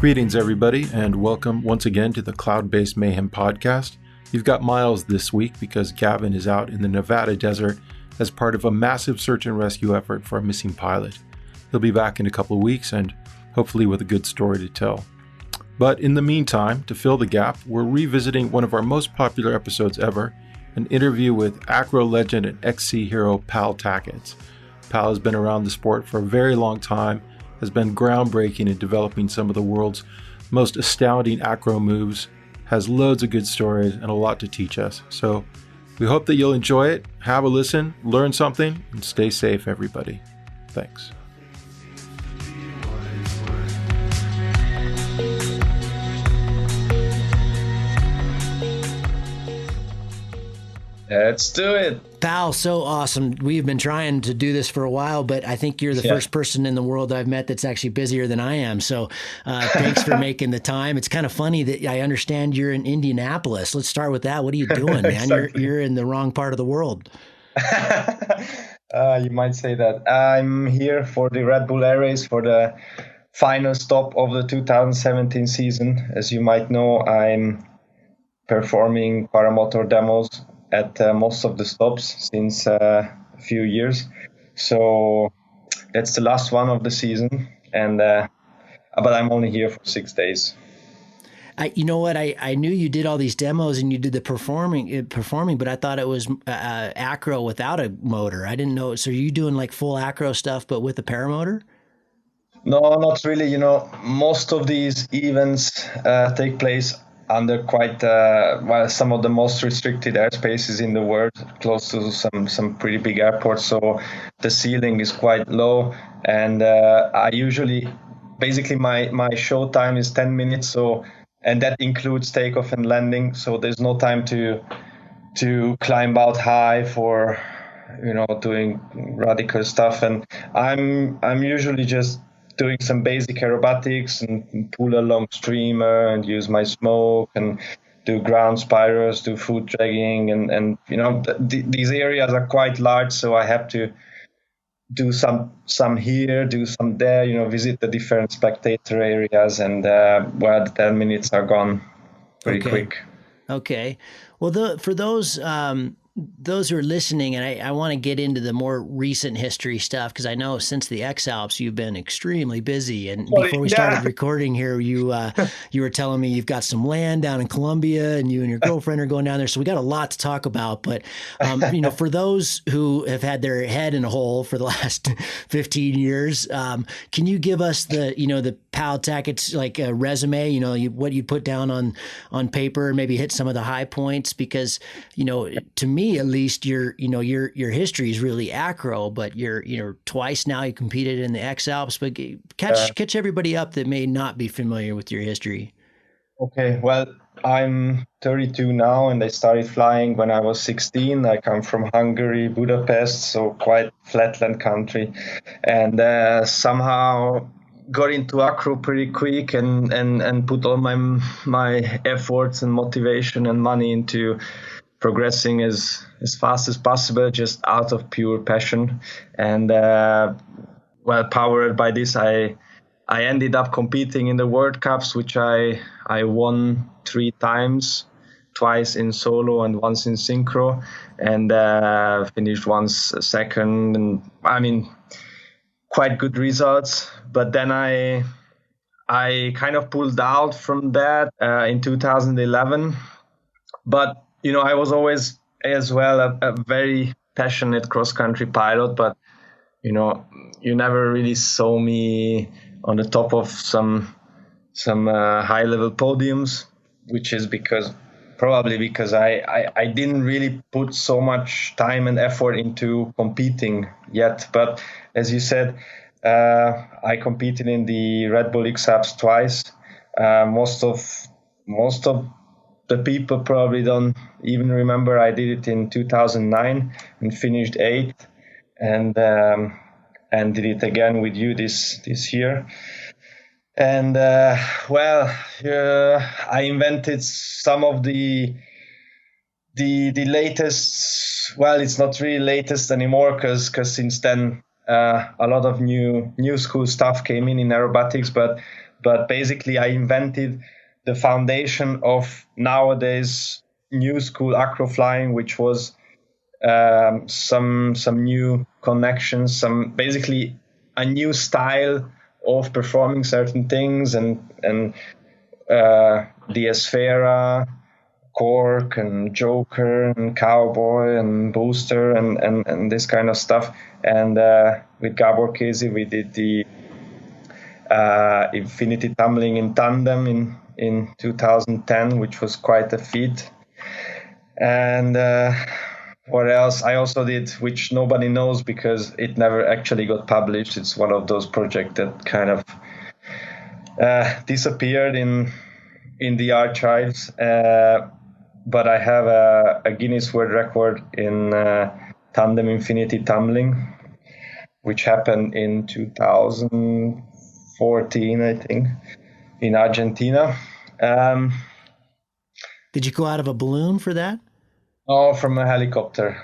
Greetings, everybody, and welcome once again to the Cloud-Based Mayhem podcast. You've got Miles this week because Gavin is out in the Nevada desert as part of a massive search and rescue effort for a missing pilot. He'll be back in a couple of weeks and hopefully with a good story to tell. But in the meantime, to fill the gap, we're revisiting one of our most popular episodes ever, an interview with acro legend and XC hero Pal Takats. Pal has been around the sport for a very long time, has been groundbreaking in developing some of the world's most astounding acro moves, has loads of good stories and a lot to teach us. So we hope that you'll enjoy it, have a listen, learn something, and stay safe, everybody. Thanks. Let's do it. Pal, so awesome. We've been trying to do this for a while, but I think you're the first person in the world I've met that's actually busier than I am. So thanks for making the time. It's kind of funny that I understand you're in Indianapolis. Let's start with that. What are you doing, man? Exactly. You're in the wrong part of the world. You might say that. I'm here for the Red Bull Air Race for the final stop of the 2017 season. As you might know, I'm performing paramotor demos at most of the stops since a few years. So that's the last one of the season, and but I'm only here for 6 days. You know what? I knew you did all these demos and you did the performing, but I thought it was acro without a motor. I didn't know. So are you doing like full acro stuff, but with a paramotor? No, not really. You know, most of these events take place under quite some of the most restricted airspaces in the world, close to some pretty big airports. So the ceiling is quite low, and I usually, basically my show time is 10 minutes. So, and that includes takeoff and landing. So there's no time to climb out high for, doing radical stuff. And I'm usually just doing some basic aerobatics and pull a long streamer and use my smoke and do ground spirals, do foot dragging. And these areas are quite large, so I have to do some here, do some there, visit the different spectator areas, and the 10 minutes are gone pretty quick. Okay. Well, for those who are listening, and I want to get into the more recent history stuff, because I know since the X-Alps you've been extremely busy. And before we started recording here, you were telling me you've got some land down in Colombia, and you and your girlfriend are going down there. So we got a lot to talk about. But for those who have had their head in a hole for the last 15 years, can you give us the Pal Takats resume? What you put down on paper, and maybe hit some of the high points, because to me, at least, your history is really acro, but you're twice now you competed in the X-Alps. But catch everybody up that may not be familiar with your history. Okay, well, I'm 32 now, and I started flying when I was 16. I come from Hungary, Budapest, so quite flatland country, and somehow got into acro pretty quick, and put all my efforts and motivation and money into progressing as fast as possible, just out of pure passion. And powered by this, I ended up competing in the World Cups, which I won 3 times, twice in solo and once in synchro, and finished once second. And I mean, quite good results. But then I kind of pulled out from that in 2011. But I was always as well a very passionate cross-country pilot, but you never really saw me on the top of some high-level podiums, which is probably because I didn't really put so much time and effort into competing yet. But as you said, I competed in the Red Bull X-Alps twice. Most of the people probably don't even remember I did it in 2009 and finished 8th, and did it again with you this year. And I invented some of the latest. Well, it's not really latest anymore because since then a lot of new school stuff came in aerobatics. But But basically, I invented the foundation of nowadays new school acro flying, which was some new connections, some basically a new style of performing certain things, and the Esfera, Cork, and Joker, and Cowboy, and Booster, and this kind of stuff. And with Gabor Casey, we did the Infinity Tumbling in tandem in 2010, which was quite a feat. And what else? I also did, which nobody knows because it never actually got published. It's one of those projects that kind of disappeared in the archives. But I have a Guinness World Record in tandem infinity tumbling, which happened in 2014, I think, in Argentina. Did you go out of a balloon for that? Oh, from a helicopter.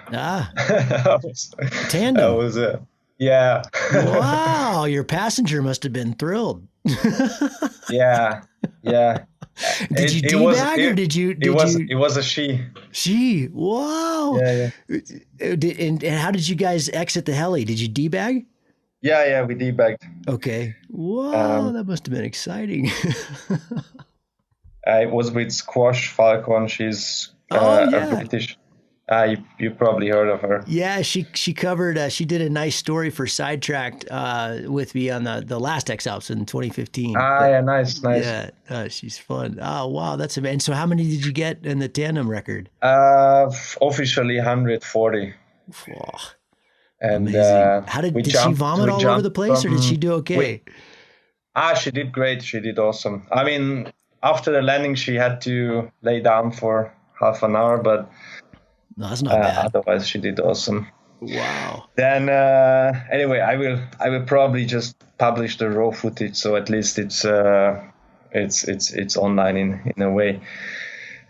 Tandem. Yeah. Wow, your passenger must have been thrilled. Yeah. Did you debag or did you? It was a she. She. Wow. Yeah. And how did you guys exit the heli? Did you debag? Yeah, we debagged. Okay. Wow, that must have been exciting. I was with Squash Falcon. She's a British. You probably heard of her. Yeah, she covered. She did a nice story for Sidetracked with me on the last X Alps in 2015. Yeah, nice. Yeah, she's fun. Oh wow, that's amazing. And so, how many did you get in the tandem record? Officially 140. Oh, and amazing. Did she vomit all over the place, or did she do okay? She did great. She did awesome. I mean, after the landing, she had to lay down for half an hour, but. No, that's not bad. Otherwise, she did awesome. Wow. Then anyway, I will probably just publish the raw footage, so at least it's online in a way.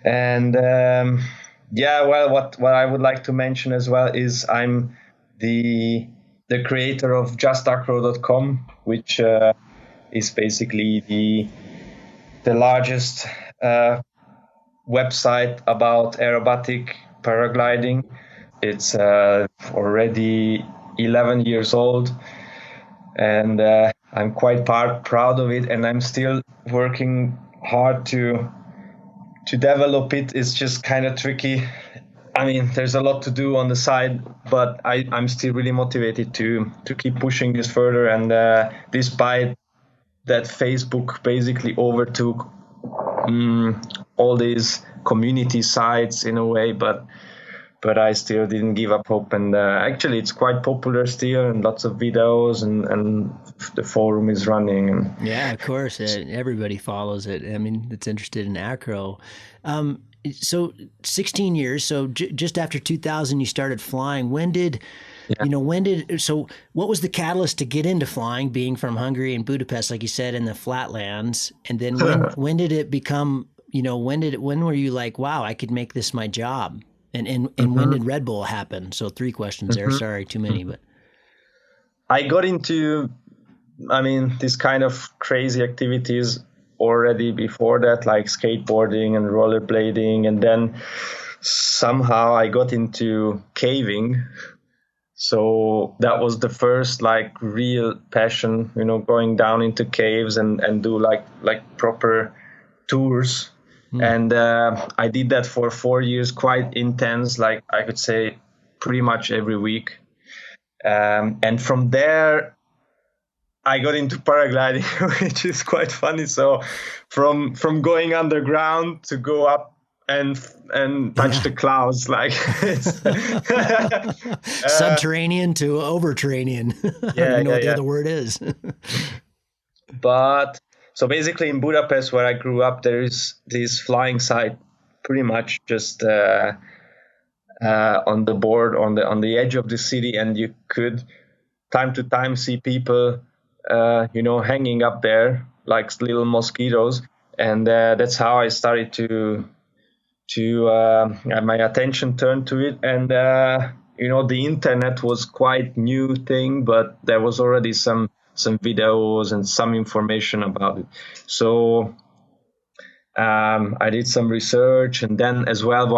And well, what I would like to mention as well is I'm the creator of justacro.com, which is basically the largest website about aerobatic paragliding. It's already 11 years old, and I'm quite proud of it, and I'm still working hard to develop it. It's just kind of tricky. I mean, there's a lot to do on the side, but I'm still really motivated to keep pushing this further. And despite that Facebook basically overtook all these community sites in a way, but I still didn't give up hope. And actually, it's quite popular still, and lots of videos, and the forum is running. And yeah, of course, everybody follows it. I mean, that's interested in acro. So 16 years. So just after 2000, you started flying. So what was the catalyst to get into flying, being from Hungary and Budapest, like you said, in the flatlands? And then when did it become, when were you like, wow, I could make this my job? And when did Red Bull happen? So 3 questions there. Sorry, too many, but I got into, this kind of crazy activities already before that, like skateboarding and rollerblading. And then somehow I got into caving. So that was the first like real passion, going down into caves and do like proper tours. And I did that for 4 years, quite intense, like I could say pretty much every week. And from there, I got into paragliding, which is quite funny. So from going underground to go up and touch the clouds, like subterranean to overterranean. I don't know what the other word is. But so basically in Budapest, where I grew up, there is this flying site pretty much just on the board, on the edge of the city, and you could time to time see people hanging up there like little mosquitoes. And that's how I started to have my attention turned to it. And the internet was quite new thing, but there was already some some videos and some information about it. So I did some research, and then as well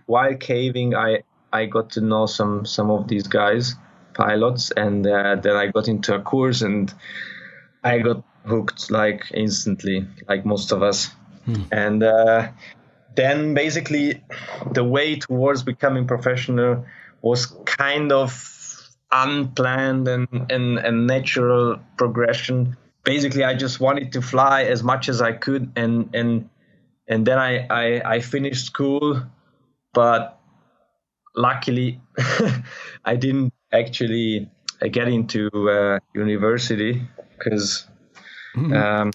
while caving, I got to know some of these guys, pilots, and then I got into a course, and I got hooked like instantly, like most of us. And then basically the way towards becoming professional was kind of unplanned and natural progression. Basically, I just wanted to fly as much as I could, and then I finished school, but luckily I didn't actually get into university because my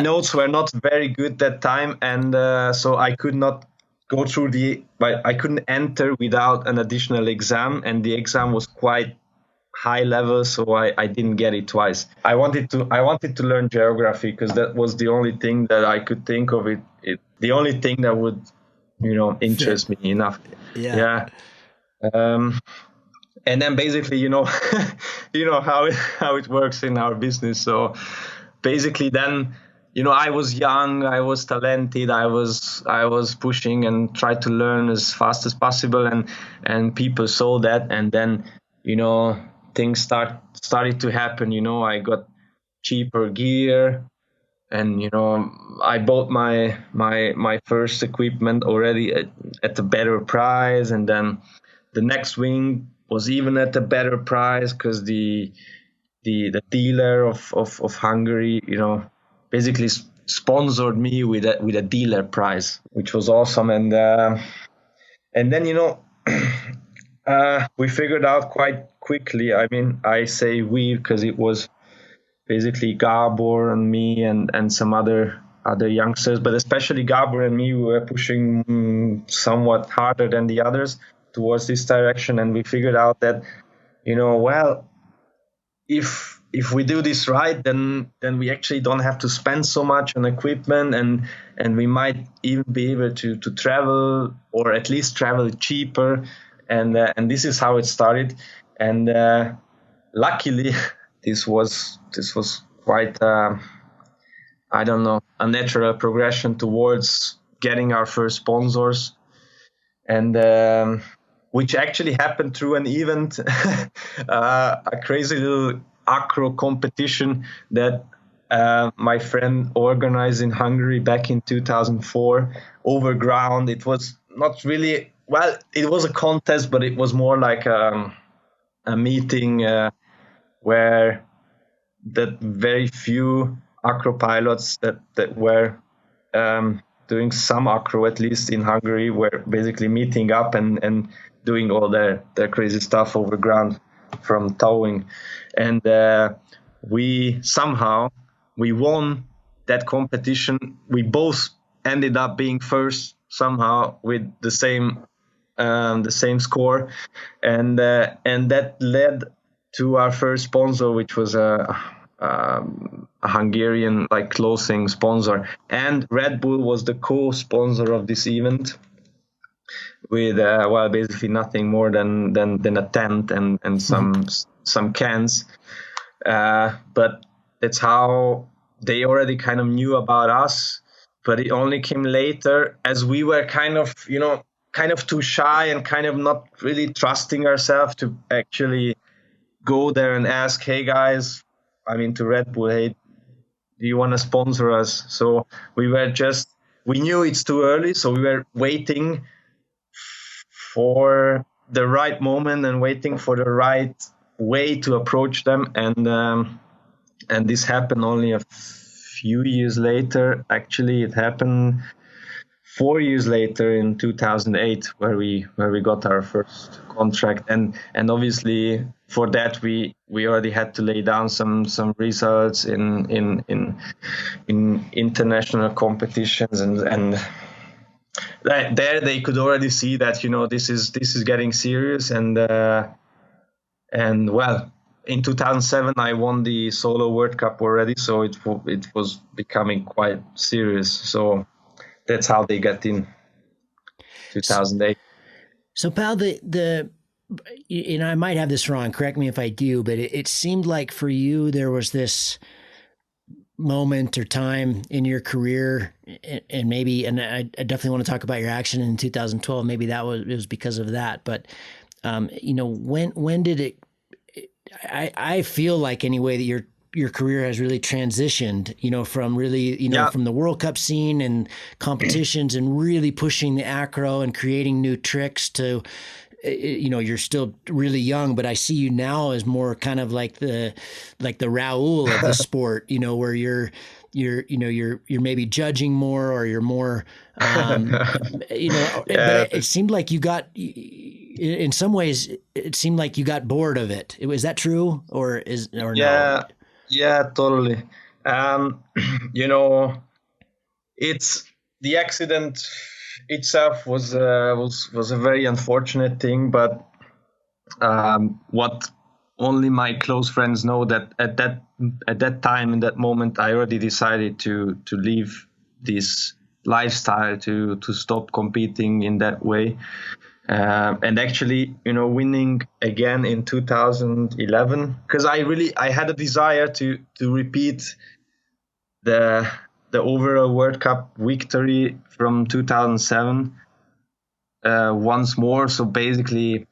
notes were not very good that time, and so I could not go through I couldn't enter without an additional exam, and the exam was quite high level, so I didn't get it twice. I wanted to learn geography because that was the only thing that I could think of the only thing that would interest me enough. Yeah. And then basically you know how it works in our business. So basically then I was young, I was talented, I was pushing and tried to learn as fast as possible, and people saw that, and then things started to happen. I got cheaper gear, and I bought my first equipment already at a better price, and then the next wing was even at a better price because the dealer of Hungary basically sponsored me with a dealer price, which was awesome. And then we figured out quite quickly. I mean, I say we because it was basically Gabor and me and some other youngsters, but especially Gabor and me, we were pushing somewhat harder than the others towards this direction. And we figured out that, well, if we do this right, then we actually don't have to spend so much on equipment, and we might even be able to travel, or at least travel cheaper. And this is how it started. And luckily, this was quite I don't know, a natural progression towards getting our first sponsors, and which actually happened through an event, a crazy little acro competition that my friend organized in Hungary back in 2004 over ground. It was not really, well, it was a contest, but it was more like a meeting where that very few acro pilots that were doing some acro, at least in Hungary, were basically meeting up and doing all their crazy stuff over ground from towing. And we won that competition. We both ended up being first somehow with the same score, and that led to our first sponsor, which was a Hungarian clothing sponsor, and Red Bull was the co-sponsor of this event with basically nothing more than a tent and some cans, but that's how they already kind of knew about us. But it only came later, as we were kind of too shy and kind of not really trusting ourselves to actually go there and ask, hey guys, I'm into Red Bull, hey, do you want to sponsor us? So we knew it's too early, so we were waiting for the right moment and waiting for the right way to approach them, and this happened only a few years later. Actually, it happened 4 years later in 2008, where we got our first contract, and obviously for that we already had to lay down some results in international competitions, and there they could already see that this is getting serious, and well, in 2007 I won the solo World Cup already, so it was becoming quite serious. So that's how they got in 2008. So Pal, you know, I might have this wrong, correct me if I do, but it seemed like for you, there was this moment or time in your career, and maybe, and I definitely want to talk about your action in 2012. Maybe it was because of that, but you know, when did it? I feel like anyway that your career has really transitioned, you know, from really, you know, from the World Cup scene and competitions and really pushing the acro and creating new tricks to, you know, you're still really young, but I see you now as more kind of like the Raul of the sport, you know, where you're maybe judging more, or you're more, you know, but it seemed like you got, in some ways, it seemed like you got bored of it. Was that true, or no? Yeah, totally. You know, it's the accident itself was a very unfortunate thing, but what only my close friends know, that at that time, in that moment, I already decided to leave this lifestyle, to stop competing in that way. And actually, you know, winning again in 2011, because I had a desire to repeat the overall World Cup victory from 2007 once more. So basically,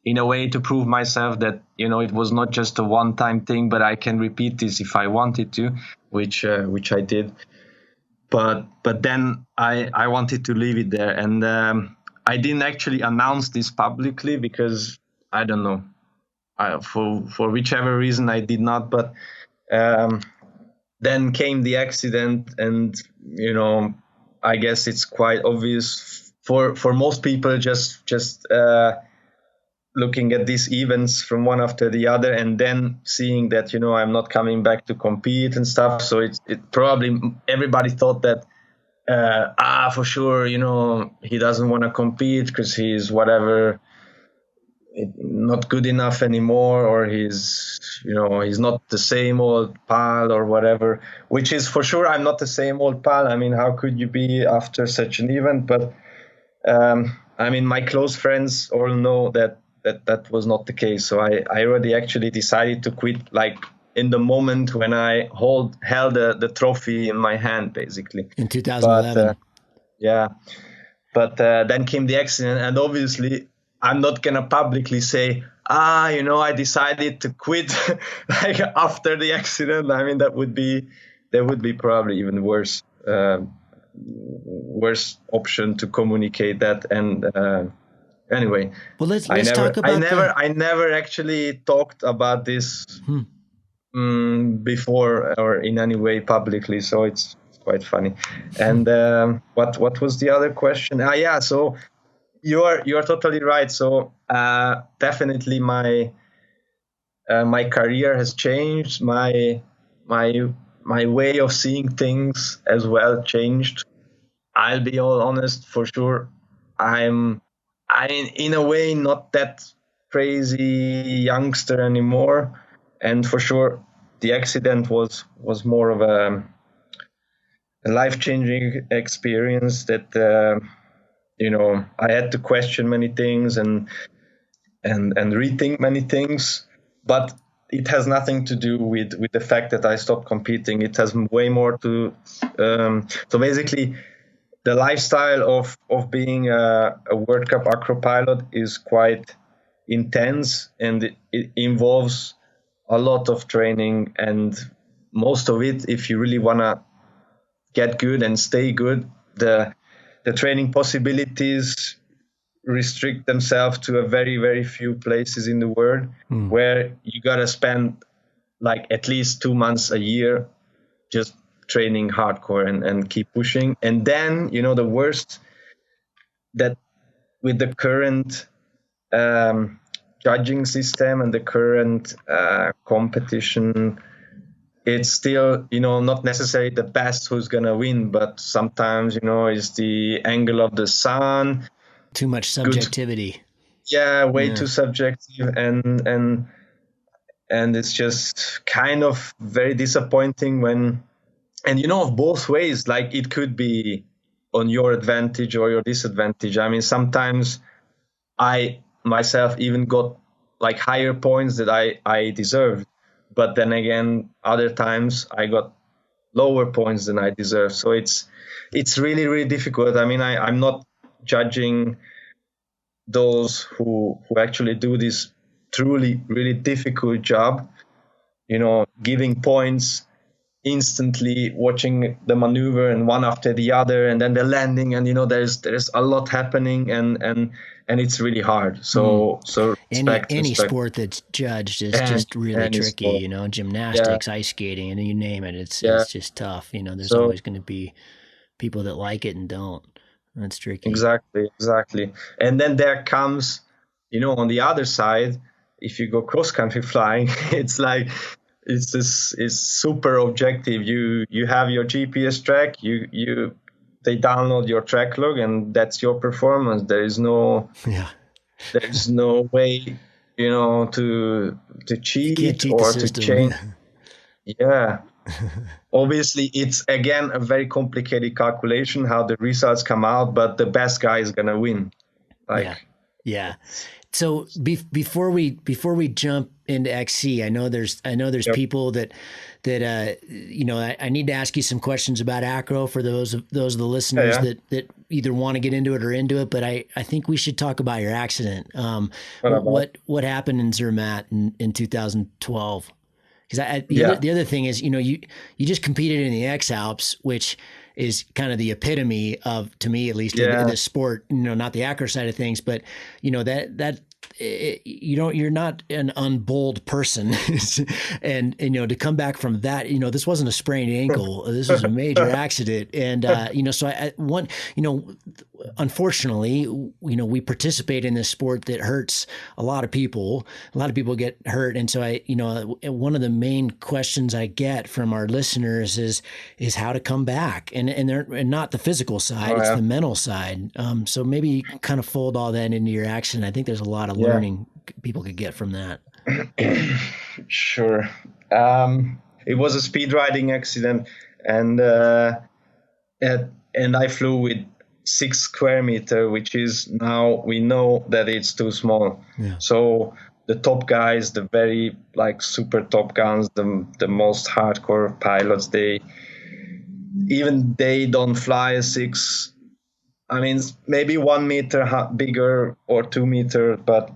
in a way, to prove myself that, you know, it was not just a one-time thing, but I can repeat this if I wanted to, which I did. But then I wanted to leave it there, and I didn't actually announce this publicly because I don't know, for whichever reason I did not. But then came the accident, and you know, I guess it's quite obvious for most people just looking at these events from one after the other, and then seeing that, you know, I'm not coming back to compete and stuff. So it probably, everybody thought that for sure, you know, he doesn't want to compete because he's whatever, not good enough anymore, or he's not the same old Pal or whatever, which is for sure, I'm not the same old Pal. I mean, how could you be after such an event? But I mean, my close friends all know that was not the case. So I already actually decided to quit, like in the moment when I held the trophy in my hand, basically. In 2011. But then came the accident, and obviously I'm not gonna publicly say, you know, I decided to quit like after the accident. I mean, that would be probably even worse option to communicate that. And anyway, well, let's talk about I never actually talked about this before, or in any way publicly, so it's quite funny. And what was the other question? So you are totally right. So definitely my career has changed. My way of seeing things as well changed. I'll be all honest, for sure. I'm in a way not that crazy youngster anymore, and for sure the accident was more of a life-changing experience that you know, I had to question many things and rethink many things, but it has nothing to do with the fact that I stopped competing. It has way more to so basically the lifestyle of being a World Cup acro pilot is quite intense, and it involves a lot of training, and most of it, if you really want to get good and stay good, the training possibilities restrict themselves to a very, very few places in the world where you got to spend like at least 2 months a year just training hardcore and keep pushing. And then, you know, the worst, that with the current judging system and the current competition, it's still, you know, not necessarily the best who's gonna win, but sometimes, you know, it's the angle of the sun. Too much subjectivity. Way too subjective, and it's just kind of very disappointing when, and you know, both ways, like it could be on your advantage or your disadvantage. I mean, sometimes myself even got like higher points that I deserved. But then again, other times I got lower points than I deserve. So it's really, really difficult. I mean, I'm not judging those who actually do this truly, really difficult job, giving points instantly, watching the maneuver and one after the other, and then the landing, and there's a lot happening, and it's really hard. So any sport that's judged is just really tricky. Sport. Gymnastics, ice skating, and you name it. It's just tough. There's always going to be people that like it and don't. That's tricky. Exactly. And then there comes, on the other side, if you go cross country flying, it's like it's super objective. You have your GPS track. They download your track log, and that's your performance. There is no there's no way to cheat or to change. Yeah. Obviously, it's again a very complicated calculation how the results come out, but the best guy is gonna win. Yeah. So before we jump into XC, I know there's people that I need to ask you some questions about acro for those of the listeners that either want to get into it or into it. But I think we should talk about your accident. What happened in Zermatt in 2012? Because the other thing is, you just competed in the X Alps, which is kind of the epitome of, to me at least, in the sport. Not the acro side of things, but you're not an unbold person, and to come back from that, this wasn't a sprained ankle, this was a major accident, and unfortunately, we participate in this sport that hurts a lot of people. A lot of people get hurt, and so one of the main questions I get from our listeners is how to come back, and not the physical side, it's the mental side. So maybe you can kind of fold all that into your action. I think there's a lot of learning people could get from that. Sure. It was a speed riding accident, and I flew with 6 square meter, which is, now we know that it's too small. So the top guys, the very super top guns, the most hardcore pilots, they don't fly a 6. I mean, maybe 1 meter bigger or 2 meter, but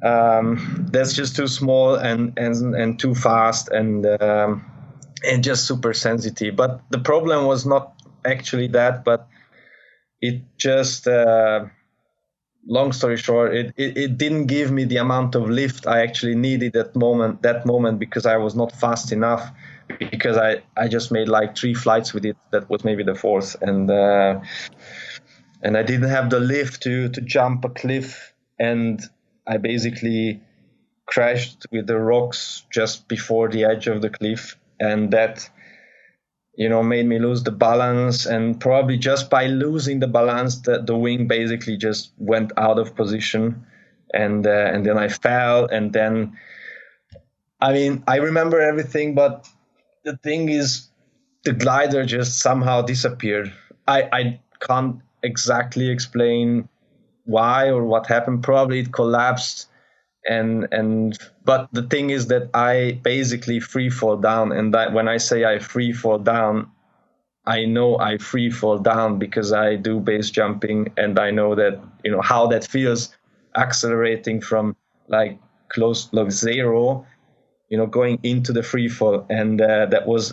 that's just too small and too fast and just super sensitive. But the problem was not actually that, but it just, long story short, it didn't give me the amount of lift I actually needed that moment, because I was not fast enough, because I just made 3 flights with it. That was maybe the 4th, and I didn't have the lift to jump a cliff, and I basically crashed with the rocks just before the edge of the cliff, and that made me lose the balance, and probably just by losing the balance, the wing basically just went out of position, and then I fell, and then, I mean, I remember everything, but the thing is, the glider just somehow disappeared. I can't exactly explain why or what happened. Probably it collapsed, but the thing is that I basically free fall down, and that when I say I free fall down, I know I free fall down because I do base jumping, and I know that how that feels, accelerating from close to 0, going into the free fall, and that was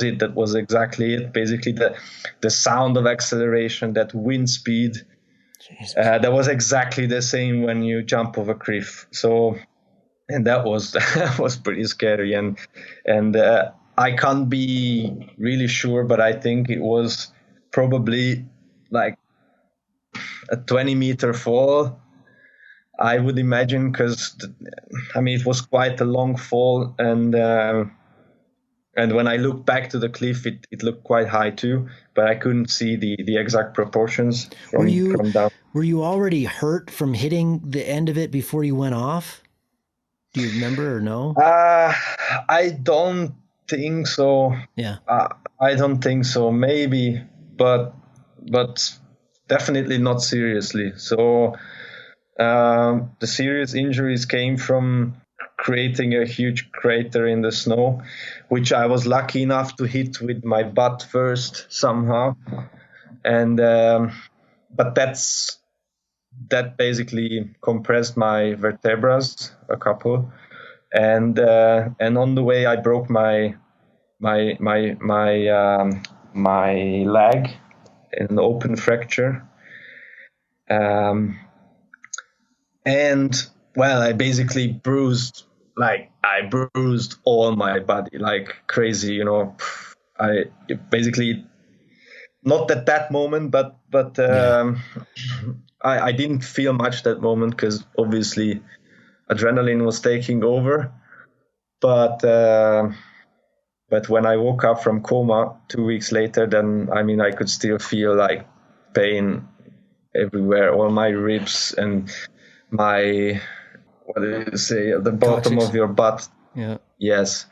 it. That was exactly it. Basically, the sound of acceleration, that wind speed. That was exactly the same when you jump off a cliff. So, and that was pretty scary. And I can't be really sure, but I think it was probably a 20-meter fall, I would imagine, because it was quite a long fall, and when I looked back to the cliff, it looked quite high too, but I couldn't see the exact proportions from down. Were you already hurt from hitting the end of it before you went off? Do you remember or no? I don't think so. Yeah. I don't think so. Maybe, but definitely not seriously. So The serious injuries came from creating a huge crater in the snow, which I was lucky enough to hit with my butt first somehow. And but that basically compressed my vertebrae a couple, and on the way I broke my leg in an open fracture. And well, I basically bruised all my body like crazy, you know. I basically, not at that moment, but I didn't feel much that moment because obviously adrenaline was taking over. But when I woke up from coma 2 weeks later, then I mean I could still feel like pain everywhere, all my ribs and my, what do you say, the bottom Coccyx. of your butt. Yeah. Yes.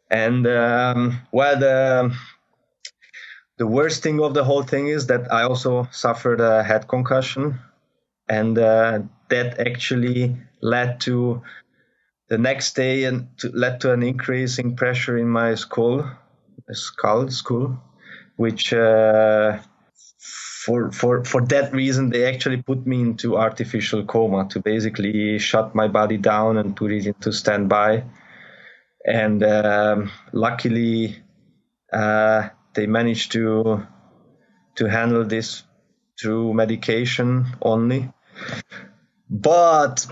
And well, the worst thing of the whole thing is that I also suffered a head concussion, and that actually led to the next day and led to an increase in pressure in my skull, which for that reason they actually put me into artificial coma to basically shut my body down and put it into standby. And luckily they managed to handle this through medication only. But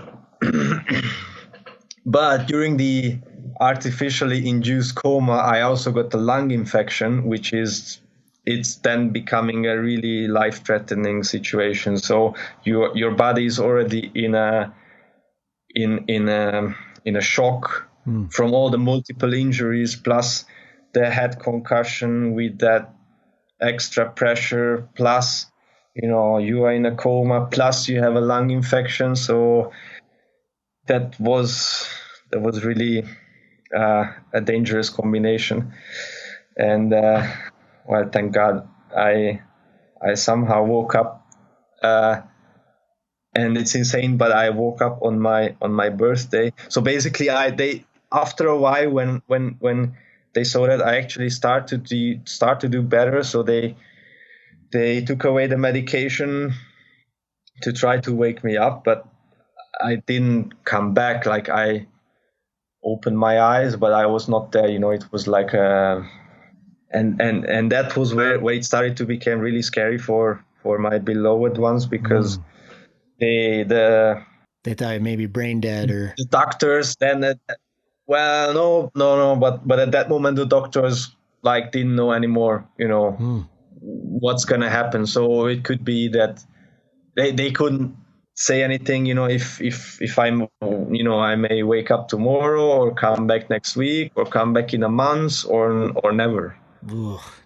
during the artificially induced coma, I also got a lung infection, which it's then becoming a really life-threatening situation. So your body is already in a shock from all the multiple injuries, plus the head concussion with that extra pressure, plus you are in a coma, plus you have a lung infection. So that was really a dangerous combination. And well, thank God I somehow woke up, and it's insane, but I woke up on my birthday. So basically they after a while, when they saw that I actually start to do better, so they took away the medication to try to wake me up, but I didn't come back. Like, I opened my eyes, but I was not there. It was like and that was where it started to become really scary for my beloved ones, because they thought maybe brain dead, or the doctors then well, no, but at that moment the doctors didn't know anymore, what's gonna happen. So it could be that they couldn't say anything, if I'm, I may wake up tomorrow or come back next week or come back in a month or never.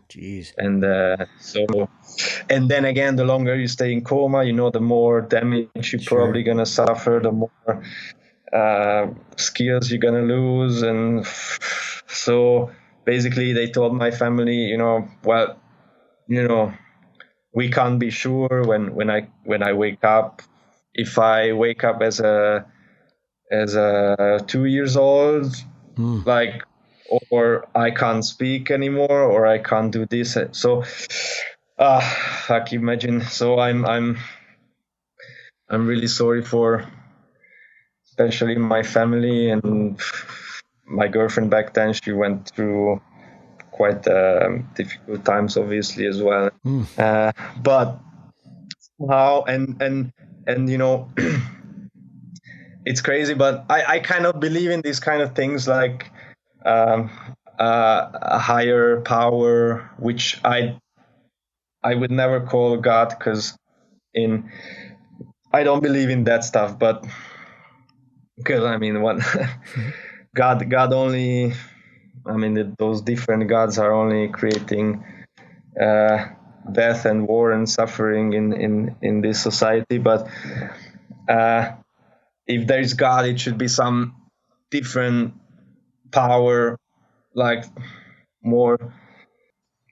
Jeez. And and then again, the longer you stay in coma, the more damage you're probably gonna suffer, the more skills you're gonna lose. And so basically they told my family, well, we can't be sure when I wake up. If I wake up as a 2 years old, or I can't speak anymore, or I can't do this. So I can imagine. So I'm really sorry for especially my family and my girlfriend back then. She went through quite difficult times, obviously, as well. But somehow, and it's crazy, but I kind of believe in these kind of things, like a higher power, which I would never call God, because I don't believe in that stuff. But because what God only, those different gods are only creating death and war and suffering in this society. But if there is God, it should be some different power, like more,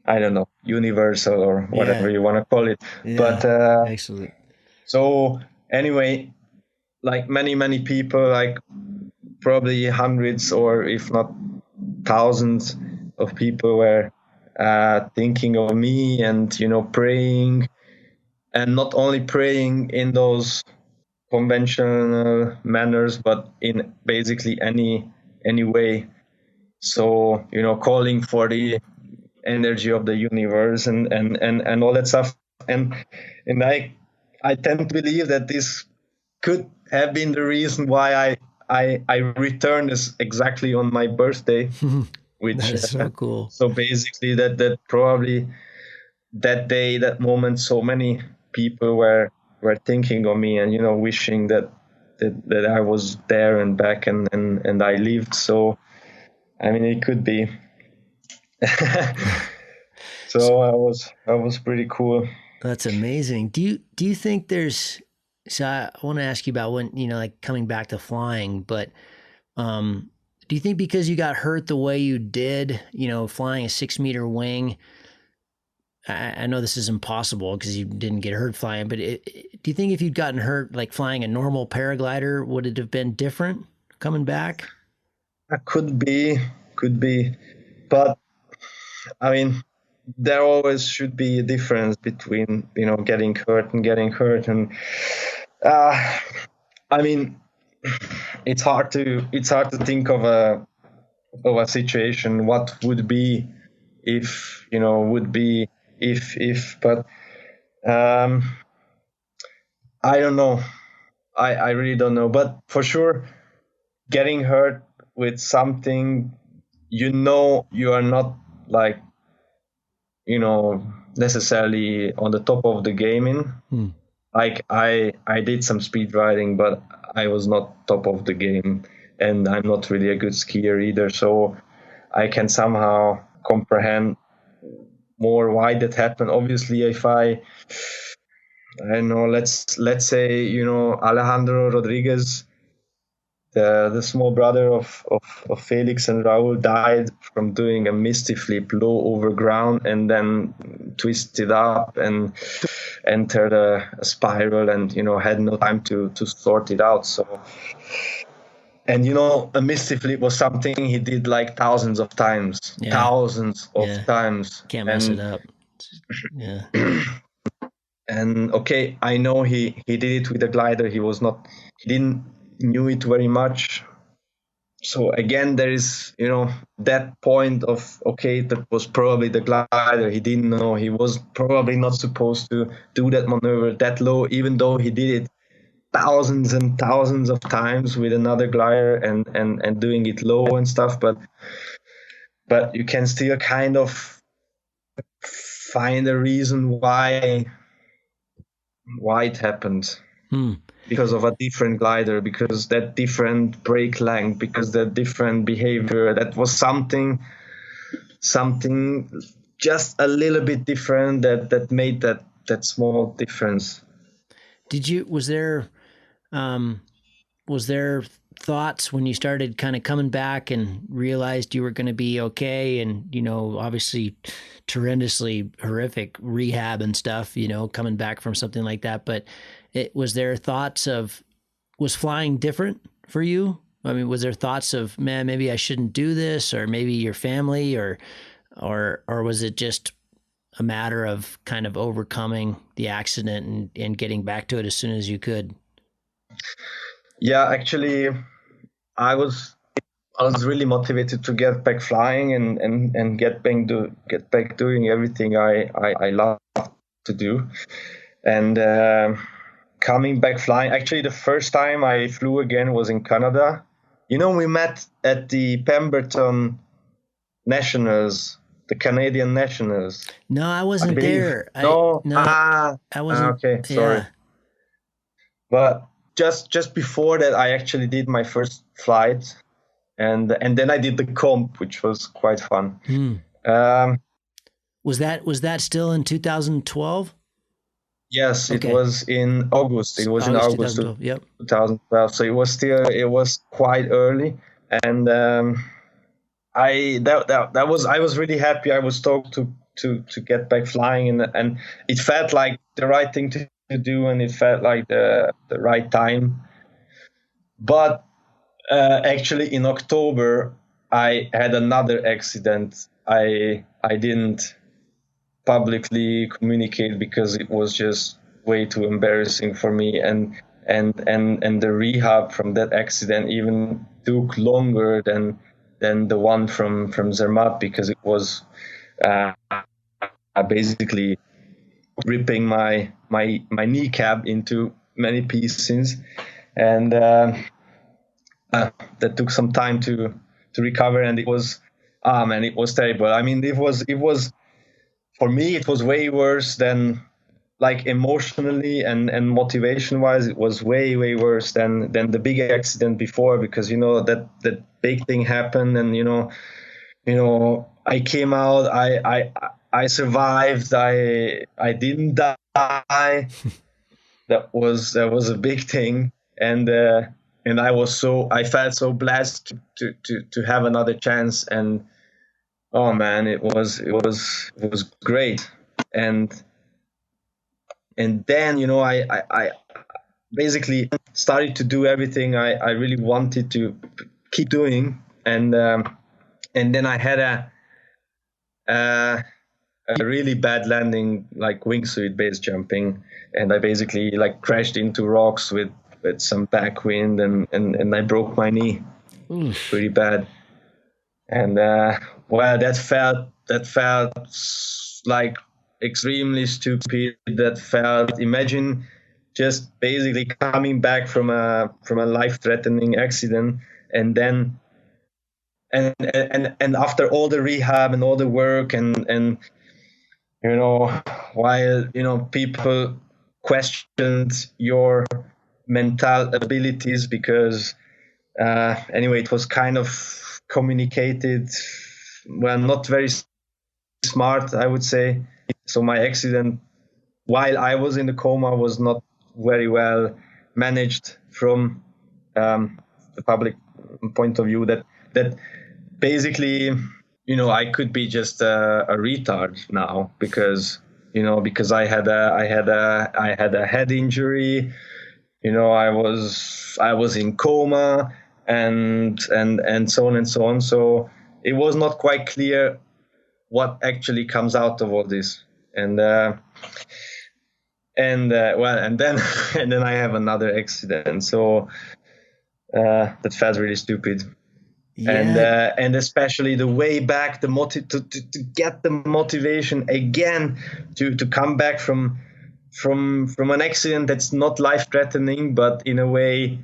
I don't know, universal or whatever you want to call it. But excellent. So anyway, like many people, like probably hundreds or if not thousands of people were thinking of me and, you know, praying, and not only praying in those conventional manners, but in basically any way. So, you know, calling for the energy of the universe and all that stuff. And I tend to believe that this could have been the reason why I returned this exactly on my birthday, which That is so cool. So basically that probably that day, that moment, so many people were thinking of me and, you know, wishing that I was there and back and I lived. So I mean, it could be. So that was pretty cool. That's amazing. Do you think there's, so I want to ask you about when, you know, like coming back to flying, but do you think because you got hurt the way you did, you know, flying a 6-meter wing, I know this is impossible because you didn't get hurt flying, but do you think if you'd gotten hurt like flying a normal paraglider, would it have been different coming back? Could be, but I mean, there always should be a difference between, you know, getting hurt and I mean, it's hard to think of a situation what would be if, you know, would be if but I don't know. I really don't know, but for sure getting hurt with something, you know, you are not like, you know, necessarily on the top of the game in. Like I did some speed riding, but I was not top of the game, and I'm not really a good skier either. So I can somehow comprehend more why that happened. Obviously, if I don't know, let's say, you know, Alejandro Rodriguez, the small brother of Felix and Raul, died from doing a misty flip low over ground and then twisted up and entered a spiral and, you know, had no time to sort it out. So, and, you know, a misty flip was something he did like thousands of times. Can't mess it up. Yeah. And okay, I know he did it with a glider. He didn't knew it very much. So again, there is, you know, that point of, okay, that was probably the glider. He didn't know. He was probably not supposed to do that maneuver that low, even though he did it thousands and thousands of times with another glider and doing it low and stuff. But you can still kind of find a reason why it happened. Because of a different glider, because that different brake length, because that different behavior, that was something just a little bit different that made that small difference. Was there thoughts when you started kind of coming back and realized you were going to be okay, and, you know, obviously tremendously horrific rehab and stuff, you know, coming back from something like that, but was there thoughts of, was flying different for you? I mean, was there thoughts of, man, maybe I shouldn't do this, or maybe your family, or was it just a matter of kind of overcoming the accident and getting back to it as soon as you could? Yeah, actually, I was really motivated to get back flying and get back doing everything I love to do. And coming back flying, actually the first time I flew again was in Canada. You know, we met at the Pemberton Nationals, the Canadian Nationals. No, I wasn't there. I wasn't. Okay, sorry. Yeah. But just before that, I actually did my first flight, and then I did the comp, which was quite fun. Was that still in 2012? Yes, okay. It was in August. It was in August 2012. So it was quite early, and I was really happy. I was stoked to get back flying, and it felt like the right thing to do, and it felt like the right time. But actually, in October, I had another accident. I didn't publicly communicate because it was just way too embarrassing for me, and the rehab from that accident even took longer than the one from Zermatt, because it was basically ripping my kneecap into many pieces, and that took some time to recover, and it was it was terrible. I mean, it was for me, it was way worse than, like, emotionally and motivation wise, it was way worse than the big accident before, because that big thing happened, and I came out, I survived, I didn't die. That was a big thing, and I felt so blessed to have another chance, and oh man, it was great. And then I basically started to do everything I really wanted to keep doing, and then I had a really bad landing, like wingsuit base jumping, and I basically like crashed into rocks with some backwind, and I broke my knee. Pretty bad. And well, that felt like extremely stupid. That felt, imagine just basically coming back from a life-threatening accident, and then and after all the rehab and all the work, and while people questioned your mental abilities, because anyway, it was kind of communicated, well, not very smart, I would say. So my accident, while I was in the coma, was not very well managed from the public point of view. That basically, I could be just a retard now, because I had a head injury. I was in coma, and so on and so on. So it was not quite clear what actually comes out of all this. And well, and then and then I have another accident. So that felt really stupid. Yeah. And especially the way back, to get the motivation again to come back from an accident that's not life threatening, but in a way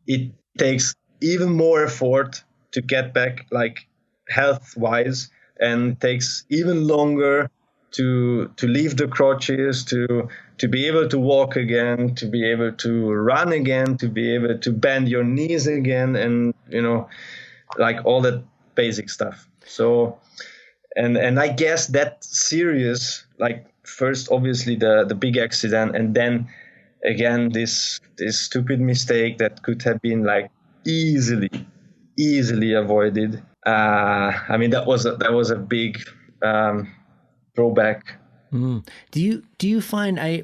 it takes even more effort to get back, like health wise, and takes even longer to leave the crutches, to be able to walk again, to be able to run again, to be able to bend your knees again, and like all that basic stuff. So and I guess that serious, like, first obviously the big accident, and then again this stupid mistake that could have been like easily avoided. I mean, that was a big throwback. Do you find I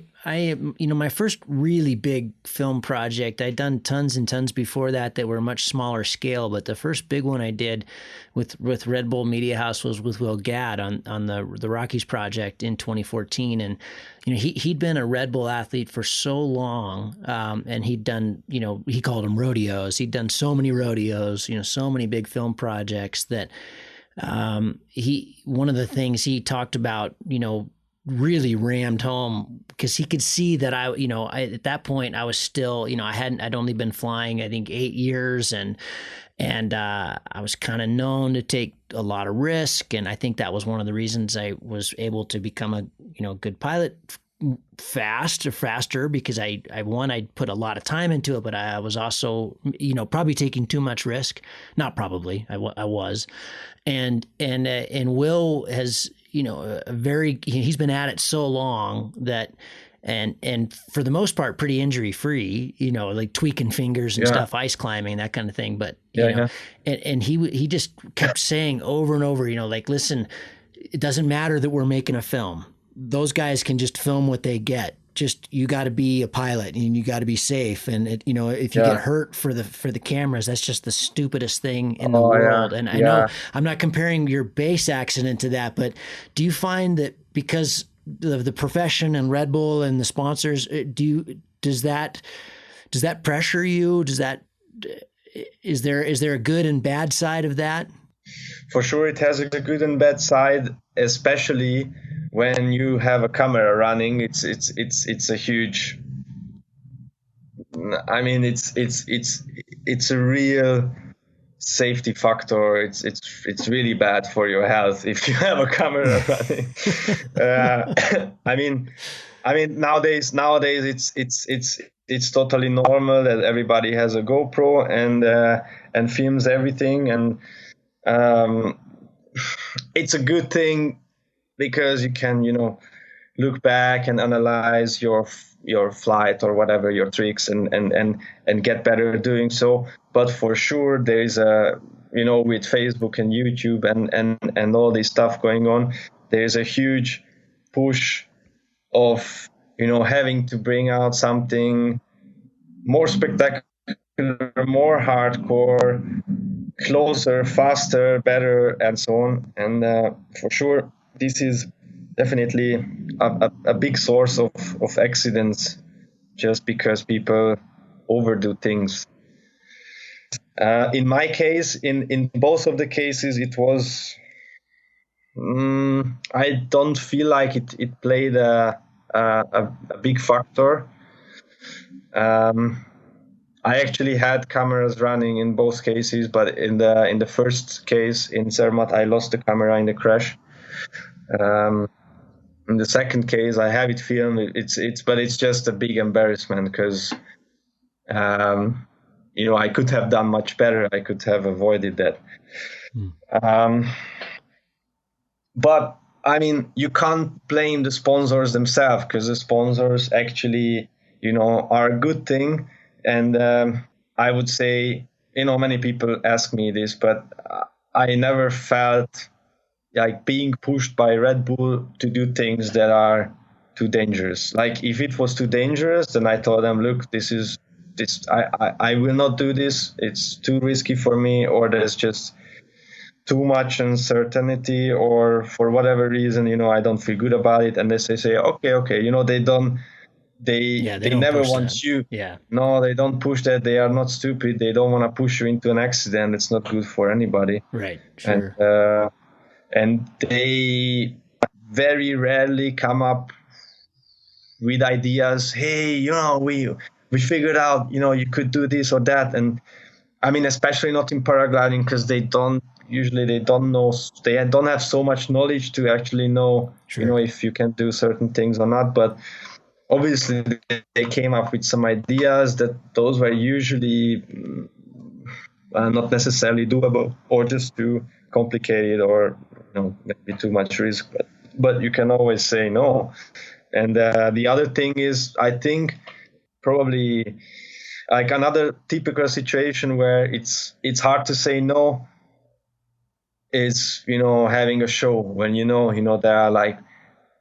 my first really big film project, I'd done tons and tons before that were much smaller scale, but the first big one I did with Red Bull Media House was with Will Gadd on the Rockies project in 2014. And he'd been a Red Bull athlete for so long, and he'd done, he called them rodeos. He'd done so many rodeos, so many big film projects that one of the things he talked about, really rammed home, because he could see that I at that point I was still, I'd only been flying, I think 8 years, and I was kind of known to take a lot of risk. And I think that was one of the reasons I was able to become a, good pilot faster, because I'd put a lot of time into it, but I was also, probably taking too much risk. Not probably, I was. And Will has, he's been at it so long that, and for the most part, pretty injury free, like tweaking fingers and stuff, ice climbing, that kind of thing. But, and he just kept saying over and over, like, listen, it doesn't matter that we're making a film. Those guys can just film what they get. just, you got to be a pilot and you got to be safe. And it, you know, if you get hurt for the cameras, that's just the stupidest thing in the world. And I know I'm not comparing your base accident to that, but do you find that because of the profession and Red Bull and the sponsors, does that pressure you? Is there a good and bad side of that? For sure, it has a good and bad side, especially when you have a camera running. It's a huge. I mean, it's a real safety factor. It's really bad for your health if you have a camera running. I mean nowadays it's totally normal that everybody has a GoPro and films everything, and it's a good thing because you can, you know, look back and analyze your flight or whatever, your tricks, and get better at doing so. But for sure, there is a, you know, with Facebook and YouTube and all this stuff going on, there's a huge push of, you know, having to bring out something more spectacular, more hardcore, closer, faster, better, and so on. And for sure, this is definitely a big source of accidents, just because people overdo things. In my case, in both of the cases, it was, I don't feel like it played a big factor. I actually had cameras running in both cases, but in the first case in Zermatt, I lost the camera in the crash. In the second case, I have it filmed. But it's just a big embarrassment because, you know, I could have done much better. I could have avoided that. But I mean, you can't blame the sponsors themselves, because the sponsors actually, you know, are a good thing. And I would say, you know, many people ask me this, but I never felt like being pushed by Red Bull to do things that are too dangerous. Like if it was too dangerous, then I told them, look, I will not do this. It's too risky for me, or there's just too much uncertainty, or for whatever reason, you know, I don't feel good about it. And they say, okay, you know, they never want you. Yeah. No, they don't push that. They are not stupid. They don't want to push you into an accident. It's not good for anybody. Right. Sure. And they very rarely come up with ideas. Hey, you know, we figured out, you know, you could do this or that. And I mean, especially not in paragliding, because they don't know, they don't have so much knowledge to actually know, you know, if you can do certain things or not. But obviously they came up with some ideas that those were usually not necessarily doable, or just too complicated, or, you know, maybe too much risk. But you can always say no. And the other thing is, I think probably like another typical situation where it's hard to say no is, you know, having a show when you know there are like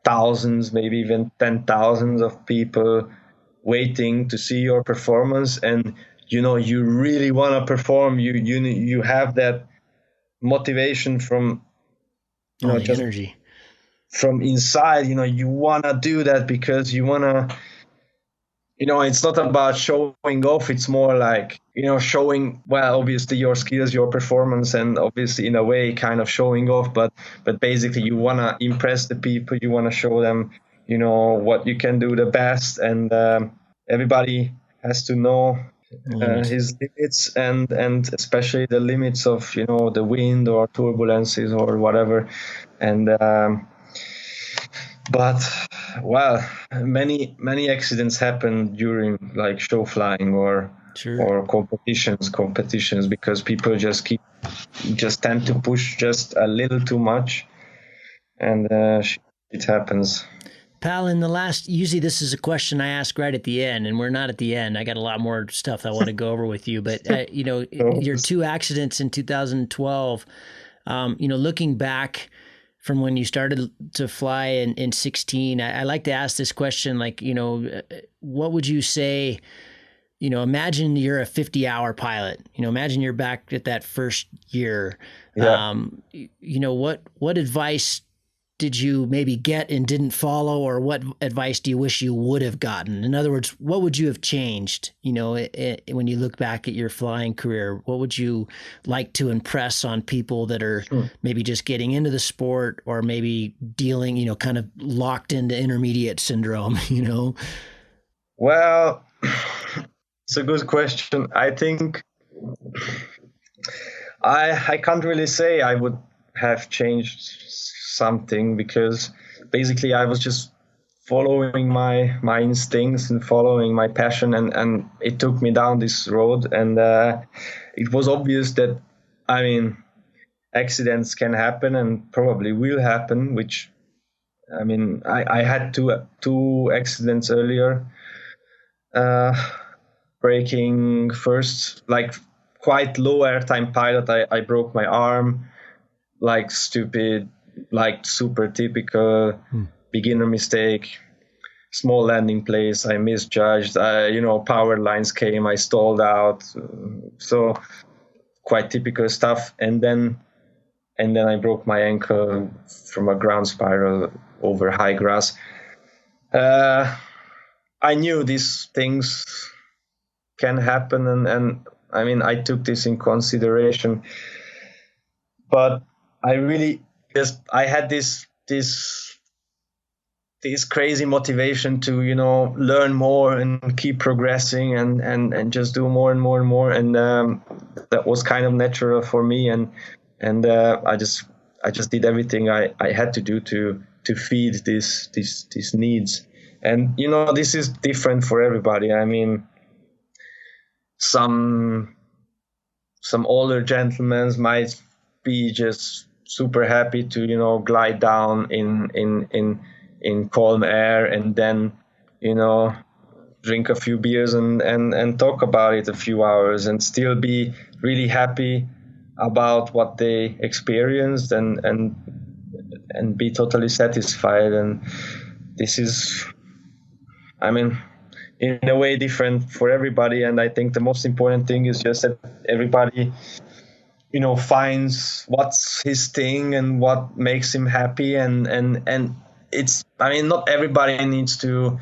thousands, maybe even 10,000 of people waiting to see your performance, and you know you really want to perform. You have that motivation from, you know, just energy from inside. You know, you want to do that because you want to, you know, it's not about showing off. It's more like, you know, showing, well, obviously your skills, your performance, and obviously in a way kind of showing off. But basically you want to impress the people. You want to show them, you know, what you can do the best. And everybody has to know his limits, and especially the limits of, you know, the wind or turbulences or whatever. And but well, many accidents happen during like show flying or competitions because people just tend to push just a little too much, and it happens. Pal, in the last, usually this is a question I ask right at the end, and we're not at the end. I got a lot more stuff I want to go over with you, but you know, your two accidents in 2012, you know, looking back from when you started to fly in 16. I like to ask this question, like, what would you say, imagine you're a 50-hour pilot, imagine you're back at that first year. Yeah. What advice did you maybe get and didn't follow, or what advice do you wish you would have gotten? In other words, what would you have changed, when you look back at your flying career? What would you like to impress on people that are maybe just getting into the sport, or maybe dealing, kind of locked into intermediate syndrome, Well, it's a good question. I think I can't really say I would have changed something, because basically I was just following my instincts and following my passion, and it took me down this road, and it was obvious that, I mean, accidents can happen and probably will happen, which, I mean, I had two accidents earlier, breaking first, like quite low airtime pilot, I broke my arm, like stupid, like super typical beginner mistake. Small landing place, I misjudged, power lines came, I stalled out, so quite typical stuff. And then I broke my ankle from a ground spiral over high grass. I knew these things can happen, and I mean, I took this in consideration, but I really I had this crazy motivation to, learn more and keep progressing and just do more and more and more. And that was kind of natural for me. And I just did everything I had to do to feed these needs. And, this is different for everybody. I mean, some older gentlemen might be just super happy to, glide down in calm air, and then, drink a few beers and talk about it a few hours, and still be really happy about what they experienced, and be totally satisfied. And this is, I mean, in a way different for everybody. And I think the most important thing is just that everybody, finds what's his thing and what makes him happy. And it's, I mean, not everybody needs to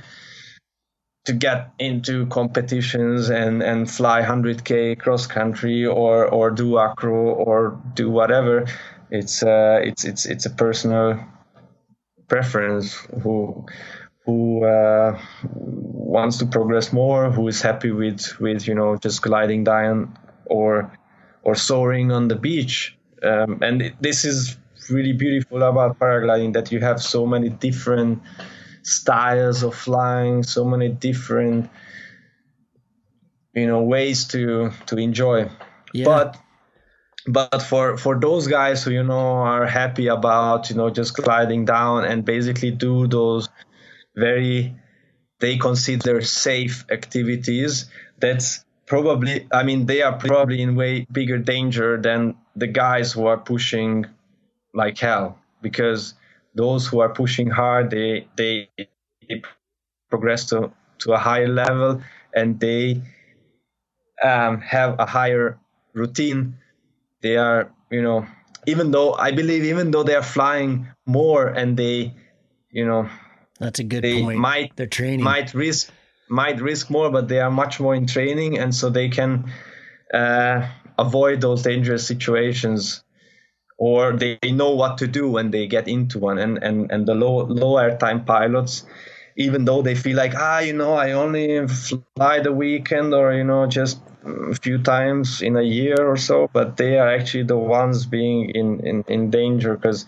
get into competitions and fly 100K cross country or do acro or do whatever. It's a personal preference. Who wants to progress more, who is happy with just gliding down or soaring on the beach. And this is really beautiful about paragliding, that you have so many different styles of flying, so many different ways to enjoy. Yeah. But for those guys who are happy about just gliding down and basically do those they consider safe activities, that's probably, I mean, they are probably in way bigger danger than the guys who are pushing like hell, because those who are pushing hard, they progress to a higher level, and they have a higher routine. They are, even though they are flying more, and they, that's a good they point. They're training. might risk more, but they are much more in training, and so they can avoid those dangerous situations, or they know what to do when they get into one. And the low airtime pilots, even though they feel like I only fly the weekend, or just a few times in a year or so, but they are actually the ones being in danger, because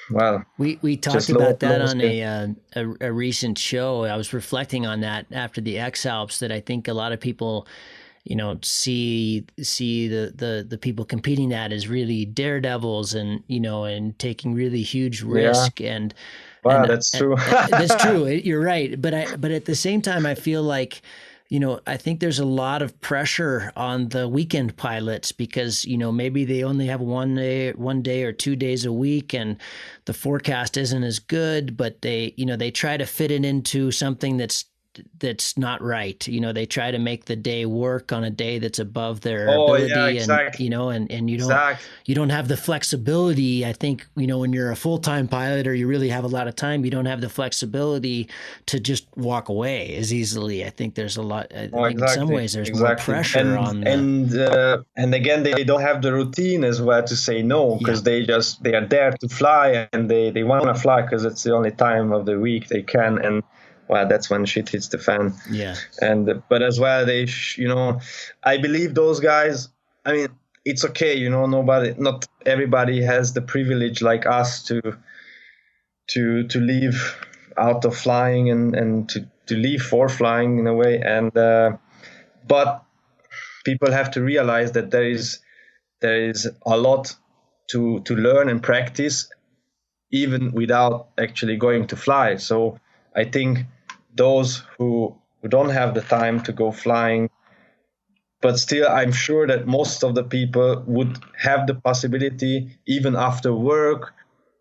well, we talked about that on a recent show. I was reflecting on that after the X Alps, that I think a lot of people, see the people competing that as really daredevils, and and taking really huge risk. Yeah. And wow, that's true. That's true. You're right. But at the same time, I feel like I think there's a lot of pressure on the weekend pilots because, maybe they only have one day or 2 days a week and the forecast isn't as good, but they try to fit it into something that's not right. They try to make the day work on a day that's above their ability. Yeah, exactly. And you don't have the flexibility. I think, when you're a full-time pilot or you really have a lot of time, you don't have the flexibility to just walk away as easily. I think there's a lot, I think in some ways there's more pressure on and again, they don't have the routine as well to say no, because they are there to fly and they want to fly because it's the only time of the week they can. And well, that's when shit hits the fan. Yeah. But as well, I believe those guys, I mean, it's okay, not everybody has the privilege like us to leave out of flying and to leave for flying in a way. And, but people have to realize that there is a lot to learn and practice even without actually going to fly. So I think those who don't have the time to go flying, but still I'm sure that most of the people would have the possibility even after work,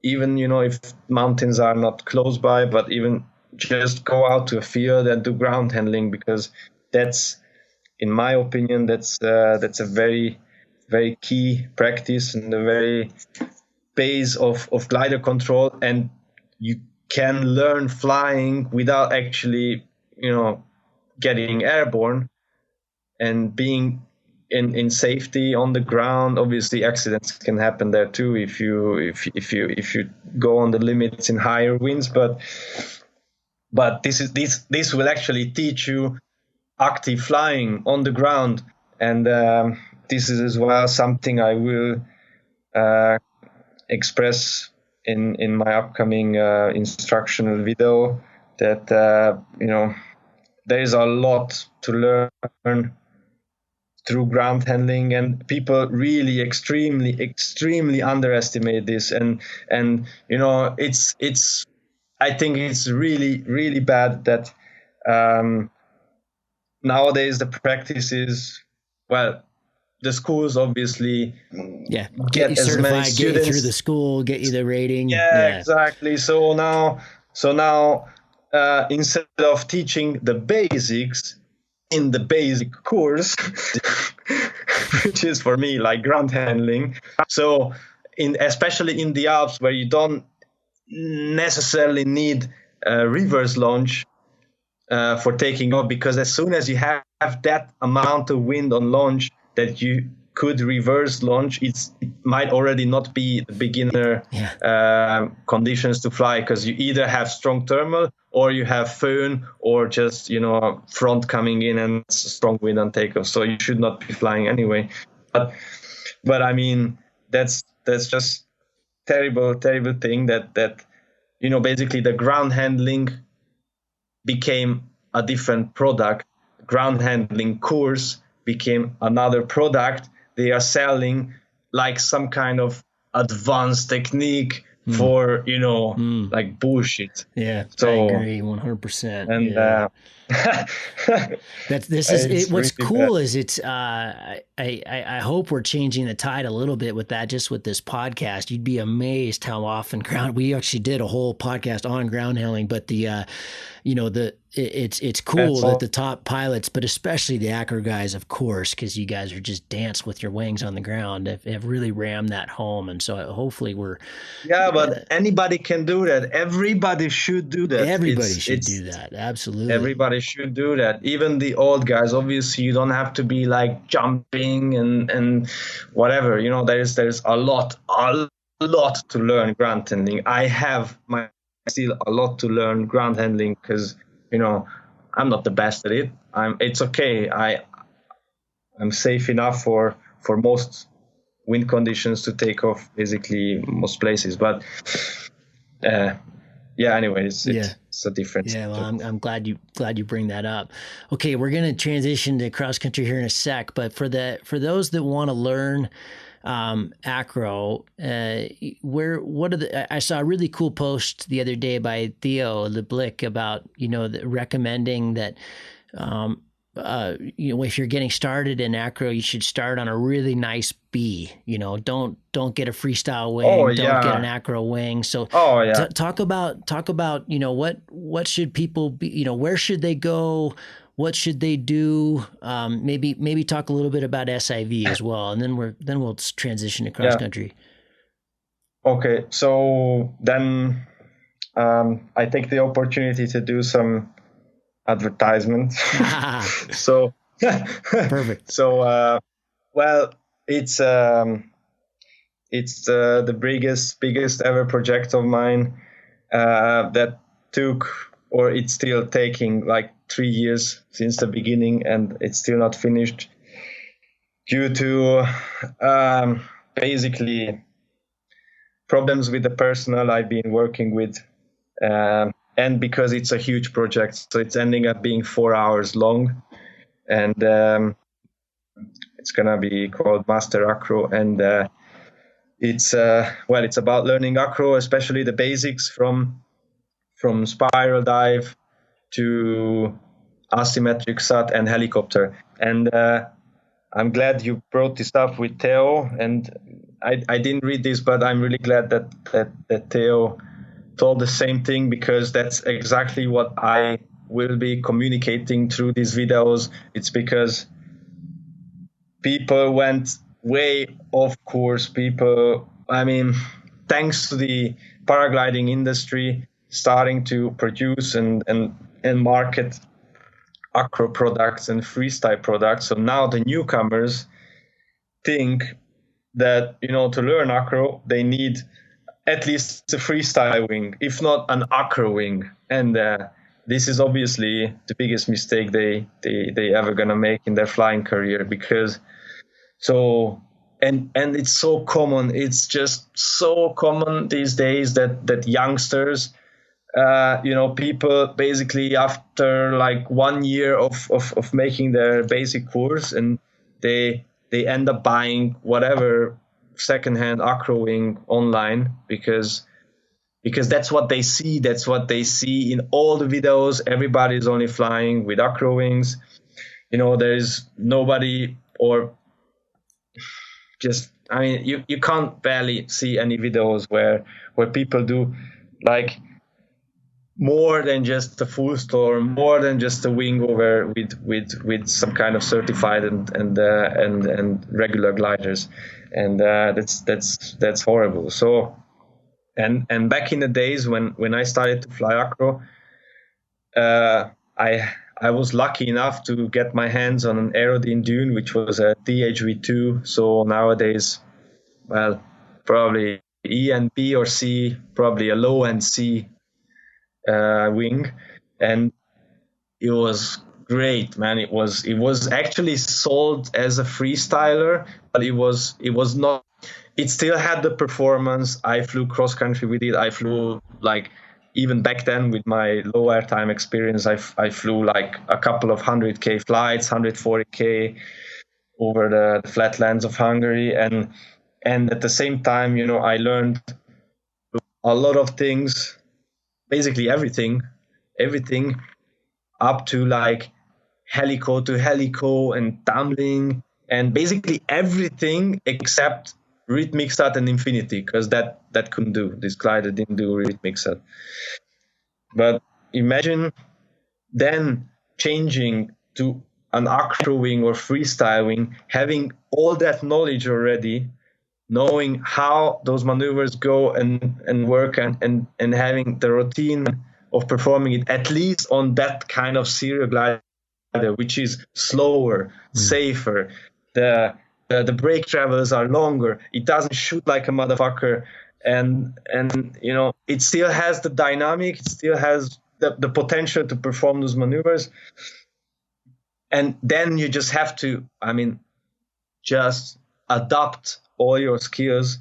even, if mountains are not close by, but even just go out to a field and do ground handling, because that's, in my opinion, that's a very, very key practice and a very base of glider control. And you can learn flying without actually, getting airborne and being in safety on the ground. Obviously, accidents can happen there too if you go on the limits in higher winds. But this will actually teach you active flying on the ground, and this is as well something I will express in my upcoming instructional video, that there is a lot to learn through ground handling, and people really extremely underestimate this, and it's I think it's really bad that nowadays the practice is, well, the schools obviously get you as many certified, students, get you through the school, get you the rating. Exactly. So now instead of teaching the basics in the basic course, which is for me like ground handling, so especially in the Alps where you don't necessarily need a reverse launch for taking off, because as soon as you have that amount of wind on launch that you could reverse launch, it might already not be the beginner conditions to fly, because you either have strong thermal or you have foam or just front coming in and strong wind on takeoff. So you should not be flying anyway. But I mean, that's just terrible thing that basically the ground handling became a different product. Ground handling course became another product. They are selling like some kind of advanced technique for, like bullshit. Yeah, so, I agree 100%. And what's cool is it's I hope we're changing the tide a little bit with that, just with this podcast. You'd be amazed how often we actually did a whole podcast on ground handling, but it's cool that the top pilots, but especially the acro guys, of course, because you guys are just dance with your wings on the ground, have really rammed that home. And so hopefully we're... Yeah, but anybody can do that. Everybody should do that. Everybody should do that. Absolutely. Everybody should do that. Even the old guys. Obviously, you don't have to be like jumping and whatever. There's a lot to learn ground handling. I have still a lot to learn ground handling, because I'm not the best at it. It's okay. I'm safe enough for most wind conditions to take off basically most places. But anyways, it's a difference. Yeah, well, I'm glad you bring that up. Okay, we're going to transition to cross country here in a sec, but for those that want to learn acro, I saw a really cool post the other day by Theo LeBlick about recommending that if you're getting started in acro, you should start on a really nice B. Don't get a freestyle wing. Oh, don't get an yeah. acro wing. So Oh, yeah. talk about what should people be, where should they go? What should they do? Maybe talk a little bit about SIV as well, and then we'll transition to cross Yeah. country. Okay, so then I take the opportunity to do some advertisement. So Perfect. So well, it's the biggest ever project of mine that took, or it's still taking, like 3 years since the beginning, and it's still not finished due to basically problems with the personnel I've been working with, and because it's a huge project, so it's ending up being 4 hours long, and it's gonna be called Master Acro, and it's about learning acro, especially the basics from spiral dive to asymmetric sat and helicopter. And I'm glad you brought this up with Theo, and I didn't read this, but I'm really glad that Theo told the same thing, because that's exactly what I will be communicating through these videos. It's because people went way off course. Thanks to the paragliding industry starting to produce and market acro products and freestyle products. So now the newcomers think that, to learn acro, they need at least a freestyle wing, if not an acro wing. And this is obviously the biggest mistake they ever gonna make in their flying career, because and it's so common. It's just so common these days that youngsters, people basically after like 1 year of making their basic course, and they end up buying whatever secondhand acro wing online, because that's what they see. That's what they see in all the videos. Everybody's only flying with acro wings. There's nobody, or just, you can't barely see any videos where people do like more than just a full storm, more than just a wing over with some kind of certified and regular gliders, and that's horrible. So and back in the days when I started to fly acro, I was lucky enough to get my hands on an Aerodine Dune, which was a DHV2. So nowadays, well, probably E and B or C, probably a low end C wing, and it was great, man. It was actually sold as a freestyler, but it was not. It still had the performance. I flew cross country with it. I flew, like, even back then with my low airtime experience, I flew like a couple of 100K flights, 140K over the flatlands of Hungary, and at the same time, I learned a lot of things, basically everything up to like helico to helico and tumbling, and basically everything except rhythmic sat and infinity, because that couldn't do. This glider didn't do rhythmic sat. But imagine then changing to an acro wing or freestyle wing, having all that knowledge already, knowing how those maneuvers go and work, and having the routine of performing it, at least on that kind of serial glider, which is slower, safer. The brake travels are longer. It doesn't shoot like a motherfucker, and it still has the dynamic. It still has the potential to perform those maneuvers. And then you just have to, just adapt all your skills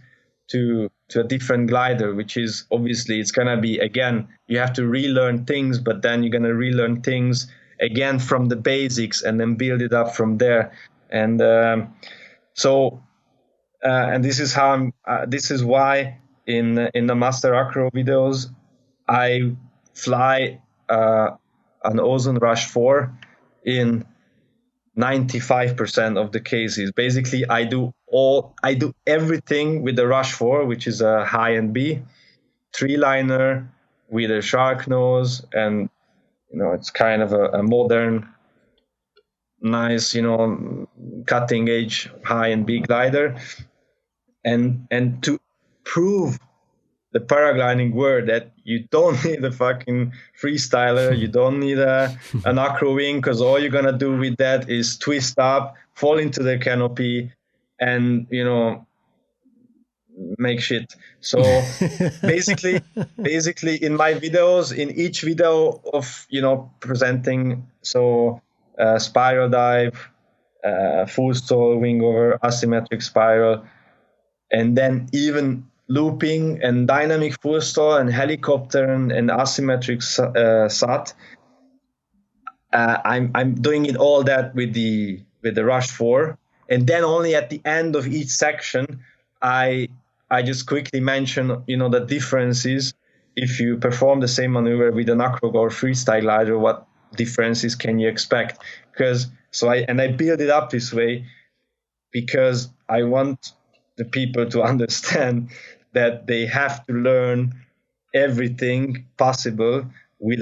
to a different glider, which is obviously, it's gonna be, again, you have to relearn things, but then you're gonna relearn things again from the basics, and then build it up from there. And and this is how this is why in the Master Acro videos I fly an Ozone Rush 4 in 95% of the cases. Basically, I do everything with the Rush 4, which is a high and B, 3-liner with a shark nose, and it's kind of a modern, nice, cutting edge high and B glider. And to prove the paragliding word that you don't need a fucking freestyler, you don't need an acro wing, because all you're gonna do with that is twist up, fall into the canopy, and make shit. So basically in my videos, in each video of presenting, so spiral dive, full stall, wing over, asymmetric spiral, and then even looping and dynamic full stall and helicopter and asymmetric SAT. I'm doing it all that with the Rush 4, and then only at the end of each section I just quickly mention the differences. If you perform the same maneuver with an acro or freestyle glider, what differences can you expect? I build it up this way because I want the people to understand that they have to learn everything possible with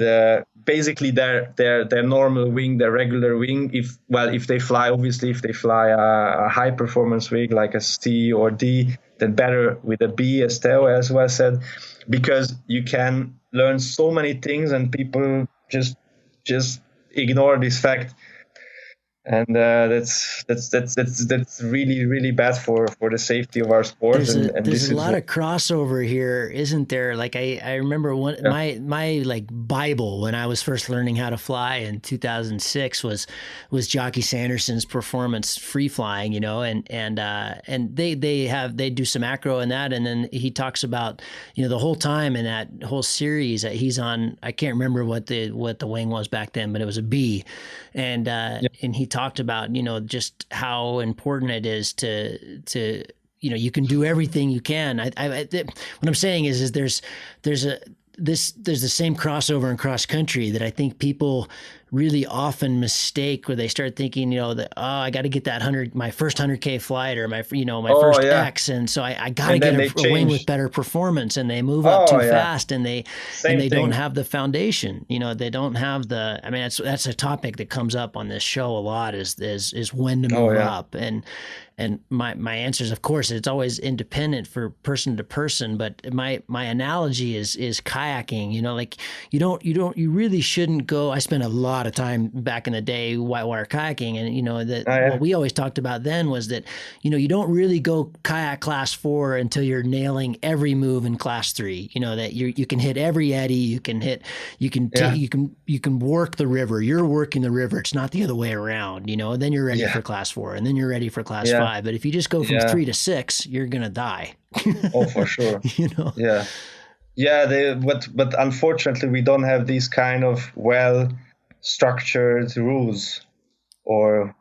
basically their normal wing, their regular wing. If they fly a high performance wing like a C or D, then better with a B, as Theo as well said, because you can learn so many things and people just ignore this fact. And that's really, really bad for the safety of our sport. There's a lot of crossover here, isn't there? Like I remember my like Bible when I was first learning how to fly in 2006 was Jockey Sanderson's Performance Free Flying, and they do some acro in that, and then he talks about the whole time in that whole series that he's on. I can't remember what the wing was back then, but it was a B, and he talked about just how important it is to you can do everything you can. What I'm saying is there's the same crossover in cross country that I think people really often mistake, where they start thinking, that, I got to get that my first 100K flight or my first X. And so I got to get a wing with better performance, and they move up too fast, and they don't have the foundation, they don't have that's a topic that comes up on this show a lot is when to move up. And my answer is, of course, it's always independent for person to person. But my analogy is kayaking. You really shouldn't go. I spent a lot of time back in the day whitewater kayaking, and what we always talked about then was that you don't really go kayak class 4 until you're nailing every move in class 3. That you can hit every eddy, you can work the river. You're working the river. It's not the other way around. Then you're ready for class 4, and then you're ready for class 5. But if you just go from 3 to 6, you're gonna die. Oh, for sure. But unfortunately we don't have these kind of well-structured rules or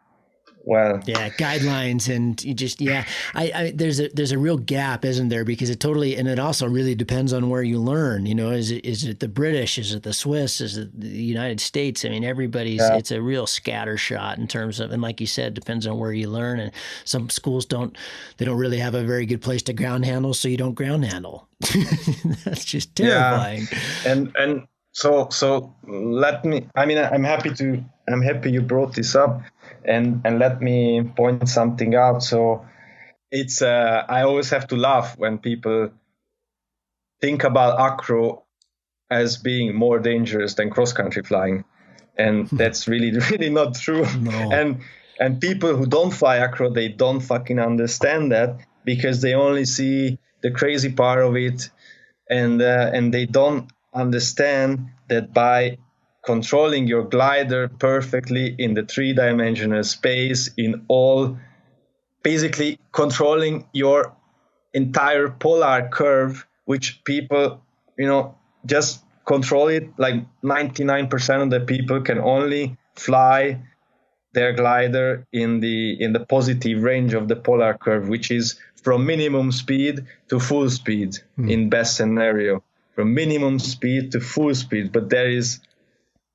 guidelines, and you just there's a real gap, isn't there? Because it also really depends on where you learn. Is it the British? Is it the Swiss? Is it the United States? I mean, everybody's it's a real scatter shot in terms of, and like you said, depends on where you learn. And some schools don't really have a very good place to ground handle, so you don't ground handle. That's just terrifying. And so I'm happy you brought this up. And let me point something out. So it's I always have to laugh when people think about acro as being more dangerous than cross-country flying, and that's really, really not true. No. And people who don't fly acro, they don't fucking understand that, because they only see the crazy part of it, and they don't understand that by controlling your glider perfectly in the 3-dimensional space, in all, basically controlling your entire polar curve, which people, just control it. Like 99% of the people can only fly their glider in the positive range of the polar curve, which is from minimum speed to full speed in best scenario, from minimum speed to full speed. But there is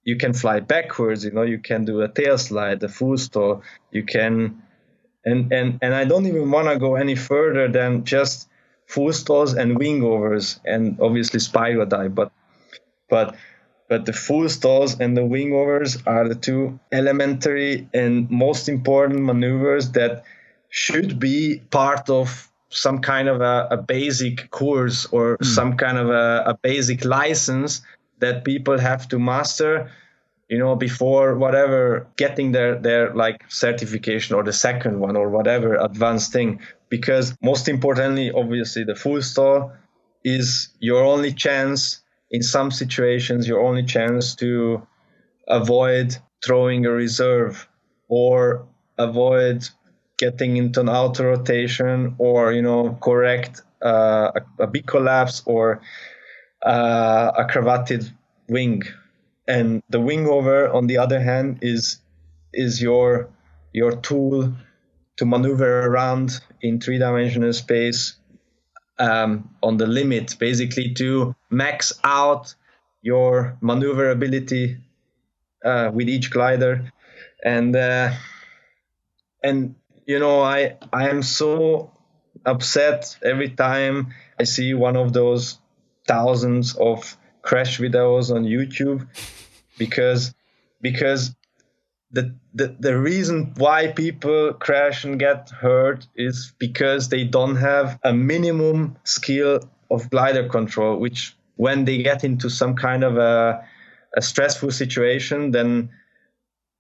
you can fly backwards, you can do a tail slide, a full stall, you can, and I don't even want to go any further than just full stalls and wing overs, and obviously spiral dive, but the full stalls and the wing overs are the two elementary and most important maneuvers that should be part of some kind of a basic course or some kind of a basic license that people have to master, before whatever getting their like certification or the second one or whatever advanced thing. Because most importantly, obviously, the full stall is your only chance in some situations, your only chance to avoid throwing a reserve or avoid getting into an auto rotation or, correct a big collapse or a cravated wing. And the wing over, on the other hand, is your tool to maneuver around in three-dimensional space on the limit, basically to max out your maneuverability with each glider. And I am so upset every time I see one of those thousands of crash videos on YouTube, because the reason why people crash and get hurt is because they don't have a minimum skill of glider control, which when they get into some kind of a stressful situation, then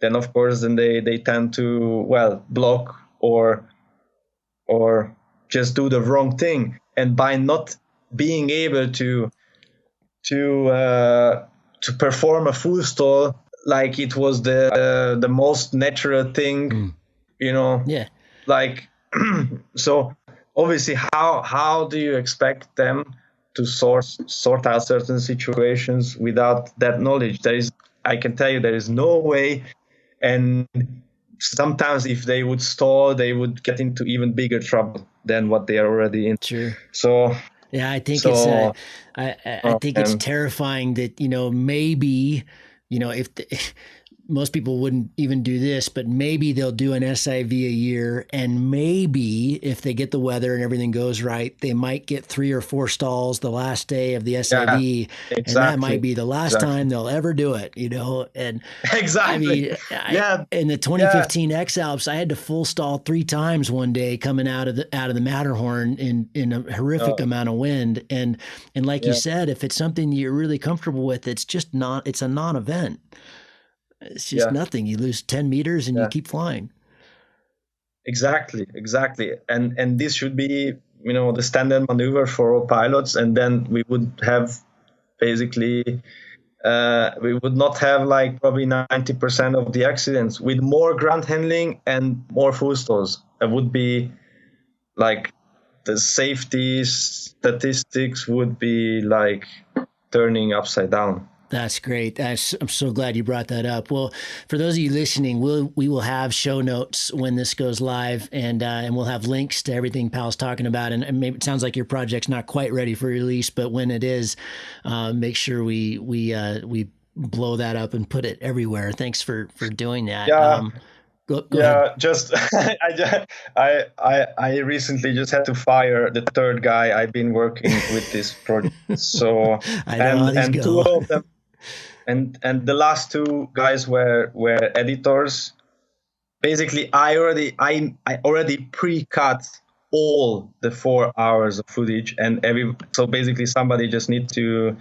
of course they tend to block or just do the wrong thing. And by not being able to perform a full stall like it was the most natural thing, Yeah. Like, so obviously, how do you expect them to sort out certain situations without that knowledge? I can tell you, there is no way. And sometimes if they would stall, they would get into even bigger trouble than what they are already in. Sure. So yeah, I think it's terrifying that, maybe, if most people wouldn't even do this, but maybe they'll do an SIV a year, and maybe if they get the weather and everything goes right, they might get 3 or 4 stalls the last day of the SIV, exactly. and that might be the last time they'll ever do it, And exactly. In the 2015 X Alps, I had to full stall 3 times one day coming out of the Matterhorn in a horrific amount of wind, and like you said, if it's something you're really comfortable with, it's a non-event. It's just nothing. You lose 10 meters and you keep flying. Exactly. And this should be, the standard maneuver for all pilots. And then we would have basically, we would not have like probably 90% of the accidents. With more ground handling and more full stalls, it would be like the safety statistics would be like turning upside down. That's great. I'm so glad you brought that up. Well, for those of you listening, we will have show notes when this goes live, and we'll have links to everything Pal's talking about. And maybe it sounds like your project's not quite ready for release, but when it is, make sure we blow that up and put it everywhere. Thanks for doing that. Yeah. Go ahead. Just I recently just had to fire the third guy I've been working with this project. So I know how these go. 2 of them. And the last 2 guys were editors. Basically, I already pre-cut all the 4 hours of footage, and so basically somebody just needs to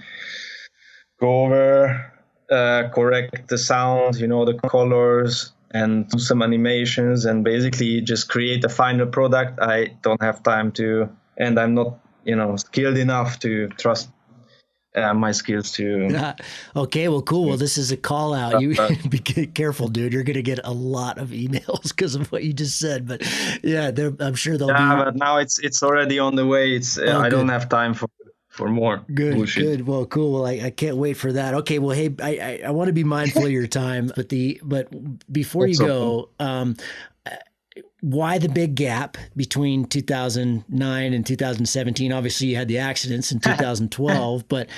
go over, correct the sound, the colors, and do some animations, and basically just create a final product. I don't have time to, and I'm not, skilled enough to trust my skills to. Okay, well, cool. Well, this is a call out. You be careful, dude. You're going to get a lot of emails because of what you just said. But yeah, I'm sure they'll be. But now it's already on the way. I don't have time for more bullshit. Good. Well, cool. Well, I can't wait for that. Okay. Well, hey, I want to be mindful of your time, but before you go, why the big gap between 2009 and 2017? Obviously, you had the accidents in 2012, but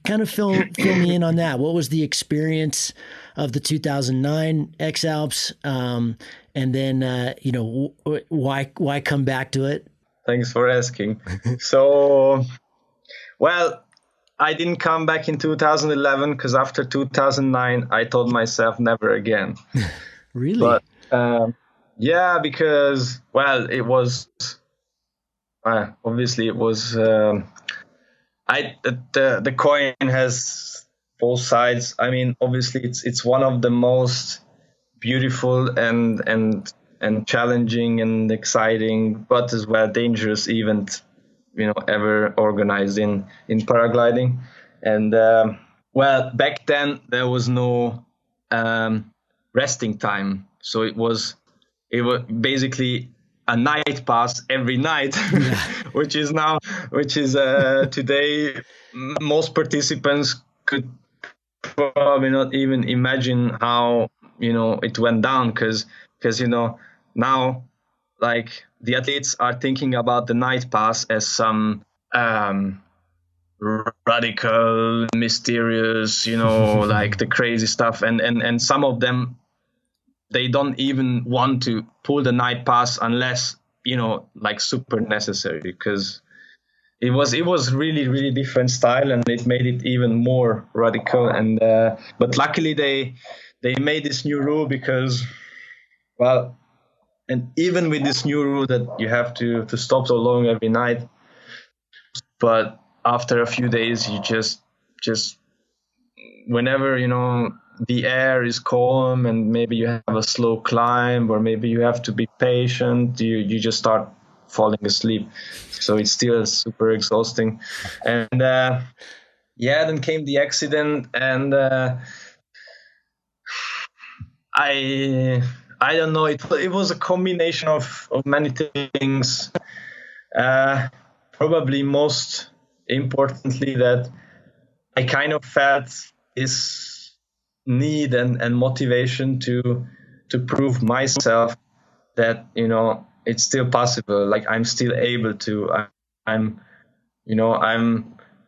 kind of fill me in on that. What was the experience of the 2009 X Alps, and then why come back to it? Thanks for asking. So, well, I didn't come back in 2011 because after 2009, I told myself never again. Really? But yeah, because, well, it was obviously it was the coin has both sides. I mean, obviously it's one of the most beautiful and challenging and exciting, but as well dangerous event ever organized in paragliding. And well, back then there was no resting time, so it was basically a night pass every night. Yeah. which is today most participants could probably not even imagine how it went down, because now, like, the athletes are thinking about the night pass as some radical, mysterious, like the crazy stuff, and some of them, they don't even want to pull the night pass unless like super necessary, because it was really, really different style, and it made it even more radical. And but luckily they made this new rule, because, well, and even with this new rule that you have to stop so long every night, but after a few days you just whenever the air is calm and maybe you have a slow climb, or maybe you have to be patient, you just start falling asleep. So it's still super exhausting. And then came the accident, and I don't know, it was a combination of many things. Probably most importantly, that I kind of felt this need and motivation to prove myself that it's still possible. Like, I'm still able to. I'm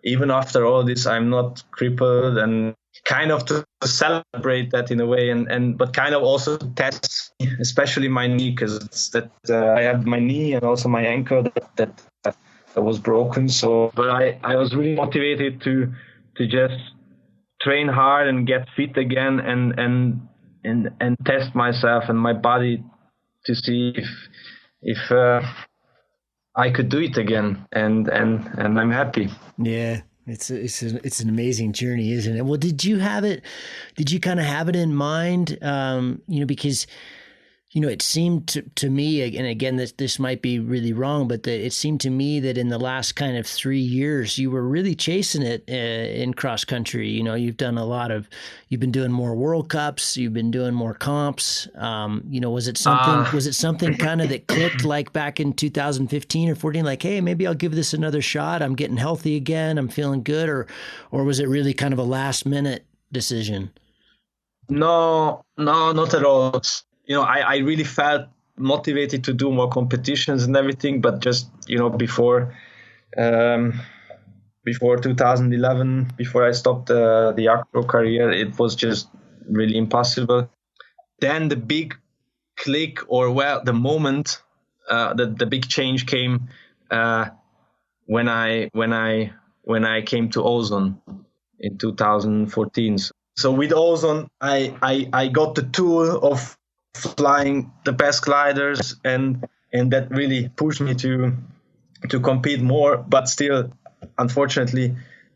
even after all this, I'm not crippled, and kind of to celebrate that in a way, and but kind of also to test, especially my knee, because it's that I have my knee and also my ankle that was broken. So, but I was really motivated to just train hard and get fit again, and test myself and my body to see if I could do it again, and I'm happy. Yeah, it's an amazing journey, isn't it? Well, did you kind of have it in mind? Because it seemed to me, and again, this might be really wrong, but it seemed to me that in the last kind of 3 years, you were really chasing it in cross country. You've been doing more World Cups, you've been doing more comps. Was it something kind of that clicked, like back in 2015 or 14, like, hey, maybe I'll give this another shot. I'm getting healthy again. I'm feeling good. Or was it really kind of a last minute decision? No, not at all. I really felt motivated to do more competitions and everything, but just before 2011, before I stopped the acro career, it was just really impossible. Then the big click, or the moment, the big change came when I came to Ozone in 2014. So with Ozone, I got the tool of flying the best gliders, and that really pushed me to compete more. But still, unfortunately,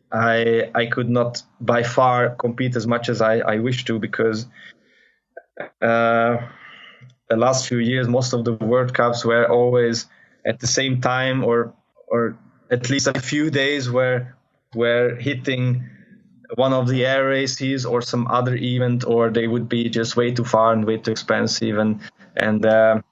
I could not by far compete as much as I wish to, because the last few years, most of the World Cups were always at the same time, or at least a few days were hitting one of the air races or some other event, or they would be just way too far and way too expensive, and it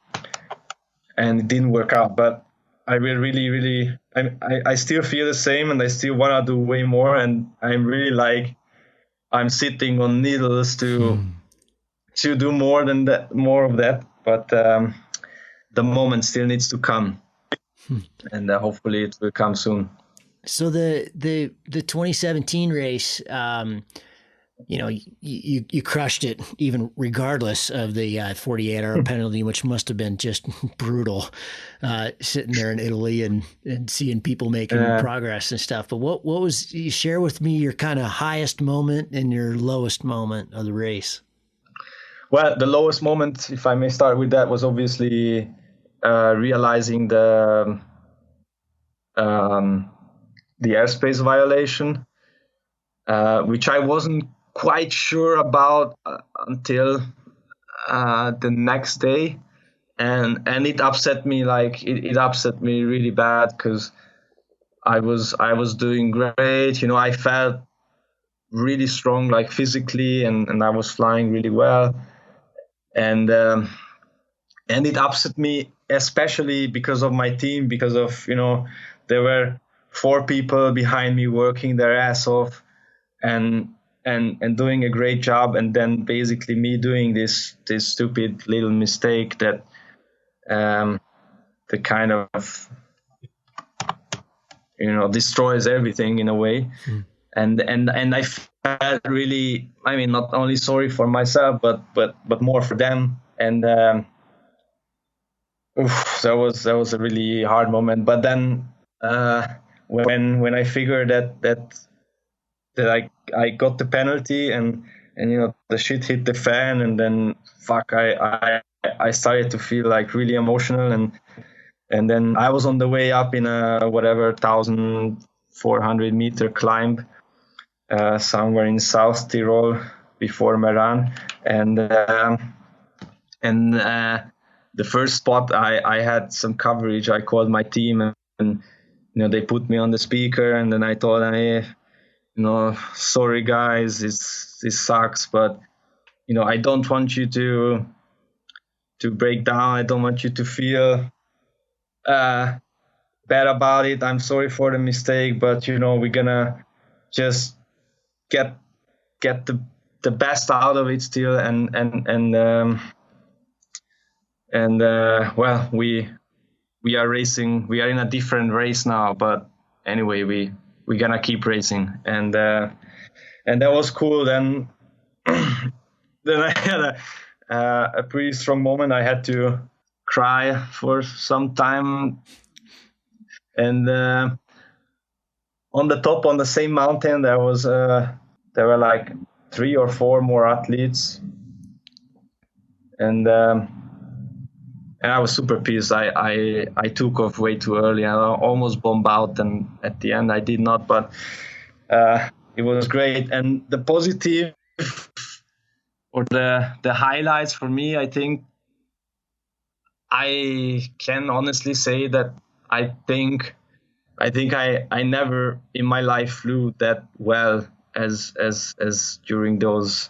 didn't work out. But I will really I still feel the same, and I still want to do way more, and I'm really like, I'm sitting on needles to do more of that. But the moment still needs to come, and hopefully it will come soon. So the 2017 race, you crushed it, even regardless of the 48-hour penalty, which must have been just brutal, sitting there in Italy and seeing people making progress and stuff. But what was, you share with me your kind of highest moment and your lowest moment of the race? Well, the lowest moment, if I may start with that, was obviously realizing the airspace violation, which I wasn't quite sure about until the next day, and it upset me. Like it upset me really bad, because I was doing great. I felt really strong, like physically, and I was flying really well, and it upset me, especially because of my team, because of there were 4 people behind me working their ass off and doing a great job, and then basically me doing this stupid little mistake that the kind of destroys everything in a way. And I felt really, I mean, not only sorry for myself but more for them, and that was a really hard moment. But then when I figured that I got the penalty, and the shit hit the fan, and then I started to feel like really emotional, and then I was on the way up in a 1,400 meter climb somewhere in South Tyrol before Meran, and the first spot I had some coverage. I called my team, and they put me on the speaker, and then I told them, hey, sorry guys, this sucks, but I don't want you to break down. I don't want you to feel bad about it. I'm sorry for the mistake, but we're gonna just get the best out of it still, and well, we are racing. We are in a different race now, but anyway, we're gonna keep racing, and that was cool. Then I had a pretty strong moment. I had to cry for some time, and on the top, on the same mountain, there were like 3 or 4 more athletes, and I was super pissed. I took off way too early. I almost bombed out, and at the end I did not, but it was great. And the positive, or the highlights for me, I think I can honestly say that I think I never in my life flew that well as during those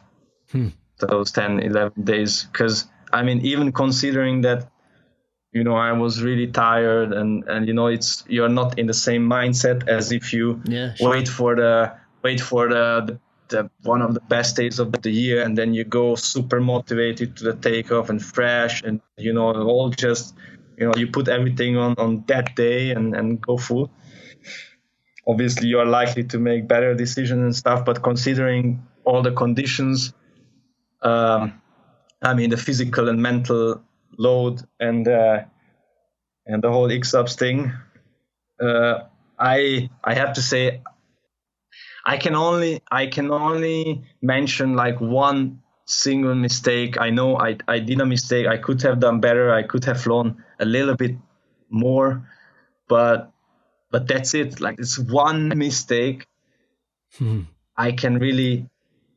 10, 11 days. Because I mean, even considering that, I was really tired, and you're not in the same mindset as if you wait for the one of the best days of the year, and then you go super motivated to the takeoff and fresh, and all just you put everything on that day and go full. Obviously you are likely to make better decisions and stuff, but considering all the conditions, I mean the physical and mental load, and the whole X-Ups thing, I have to say I can only mention like one single mistake. I know I did a mistake. I could have done better. I could have flown a little bit more, but that's it. Like, it's one mistake. I can really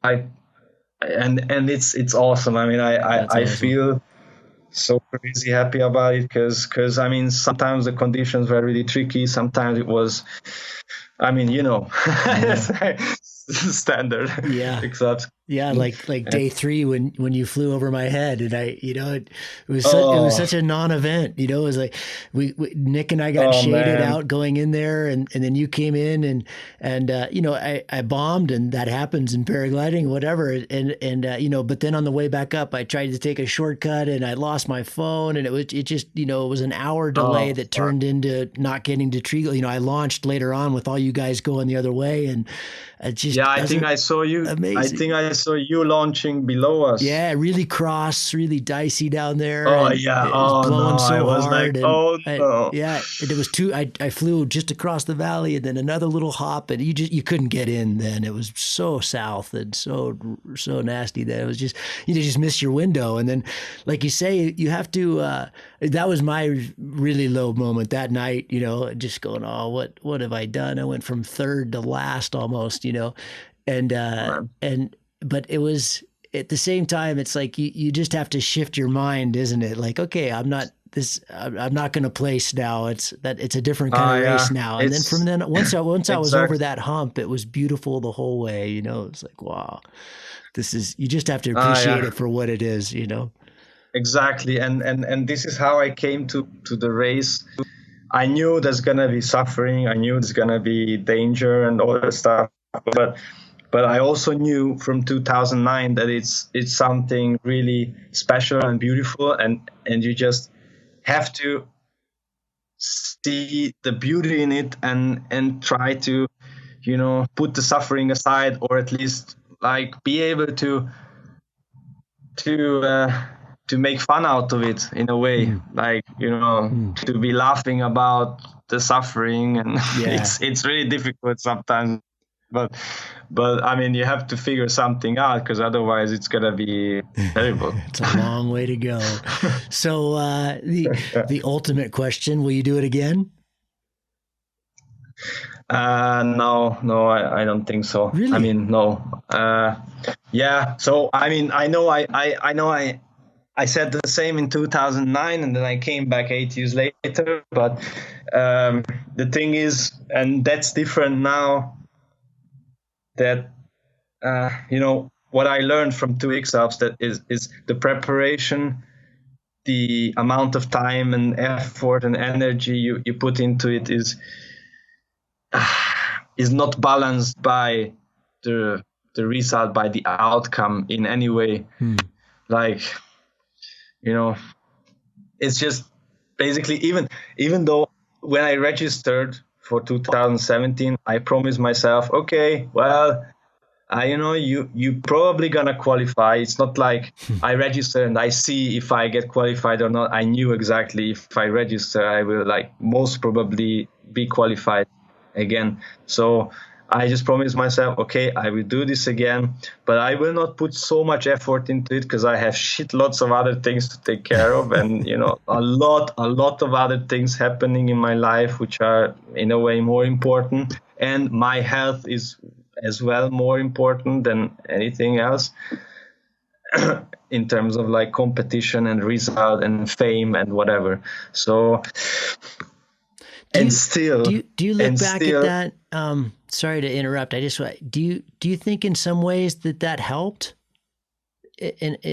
and it's awesome. I mean, I awesome. Feel so crazy happy about it, because I mean, sometimes the conditions were really tricky. Sometimes it was, I mean, standard. Yeah. Except Yeah, like And, day 3 when you flew over my head, and it was oh, such a non-event. It was like Nick and I got oh shaded man. out going in there, and then you came in, and I bombed, and that happens in paragliding, whatever. And but then on the way back up, I tried to take a shortcut, and I lost my phone, and it just it was an hour delay Oh, that fuck. turned into not getting to Treagle. I launched later on with all you guys going the other way, and it Yeah, just I that's think I saw you. I amazing. think I saw you launching below us. Yeah, really cross, really dicey down there, Oh and yeah. it was Oh blowing no. I so was like, hard. And oh no. it was two. I flew just across the valley, and then another little hop, and you couldn't get in. Then it was so south and so nasty that it was just you just missed your window. And then, like you say, you have to. That was my really low moment that night. Just going, oh, what have I done? I went from third to last almost. And Man. but it was at the same time, it's like you just have to shift your mind, isn't it? Like, okay, I'm not going to place now. It's a different kind Ah, of race yeah. now. And then from It's then, once I was over exact. that hump, it was beautiful the whole way. It's like, wow, you just have to Ah, appreciate yeah. it for what it is. Exactly. And this is how I came to the race. I knew there's gonna be suffering. I knew there's gonna be danger and all that stuff. But I also knew from 2009 that it's something really special and beautiful, and you just have to see the beauty in it and try to put the suffering aside, or at least like be able to uh, to make fun out of it in a way, Mm, like mm. to be laughing about the suffering. And Yeah, it's really difficult sometimes, but I mean, you have to figure something out, because otherwise it's gonna be terrible. it's a long way to go. So the ultimate question: will you do it again? No, I don't think so. I Really? mean, no. Yeah. So I mean, I know I said the same in 2009, and then I came back 8 years later. But the thing is, and that's different now, that what I learned from 2X Alps, that is the preparation, the amount of time and effort and energy you put into it is not balanced by the result, by the outcome in any way. Hmm. Like, it's just basically, even though when I registered for 2017, I promised myself, okay, well, you probably gonna qualify. It's not like I register and I see if I get qualified or not. I knew exactly if I register, I will like most probably be qualified again. So I just promised myself, okay, I will do this again, but I will not put so much effort into it, because I have lots of other things to take care of, and a lot of other things happening in my life which are in a way more important, and my health is as well more important than anything else, in terms of like competition and result and fame and whatever. So Do and you still do you look and back at still that? Sorry to interrupt. Do you think in some ways that helped?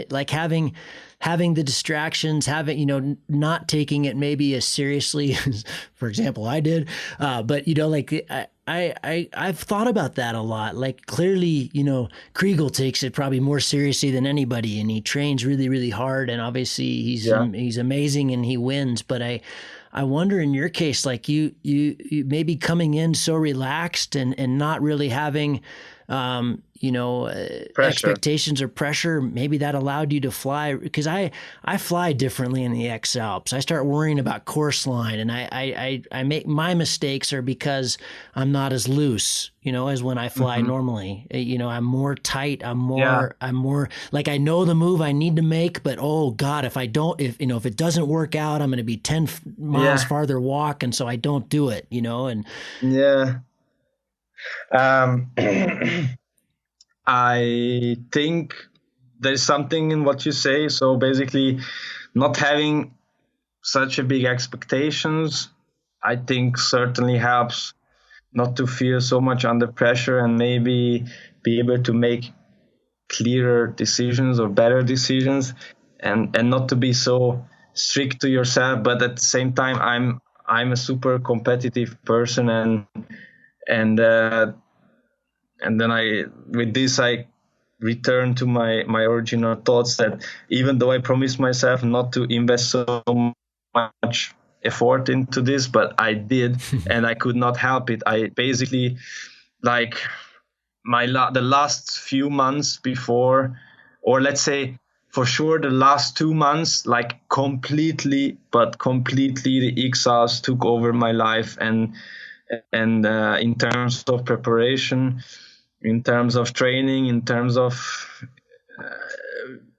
Like having the distractions, having not taking it maybe as seriously as, for example, I did. But like I've thought about that a lot. Like clearly, Kriegel takes it probably more seriously than anybody, and he trains really, really hard. And obviously, yeah. he's amazing and he wins. But I wonder in your case, like you maybe coming in so relaxed and not really having, Pressure. expectations or pressure, maybe that allowed you to fly. Because I fly differently in the X Alps. I start worrying about course line, and I make my mistakes are because I'm not as loose, as when I fly Hmm. normally. I'm more tight. Yeah. I'm more like I know the move I need to make, but oh God, if it doesn't work out, I'm going to be 10 miles Yeah. farther walk. And so I don't do it, and Yeah. um I think there's something in what you say. So basically, not having such a big expectations, I think certainly helps not to feel so much under pressure, and maybe be able to make clearer decisions or better decisions, and not to be so strict to yourself. But at the same time, I'm a super competitive person, and then with this I return to my original thoughts, that even though I promised myself not to invest so much effort into this, but I did, and I could not help it. I basically, like, the last few months before, or let's say for sure the last 2 months, like completely the exiles took over my life, and in terms of preparation, in terms of training, in terms of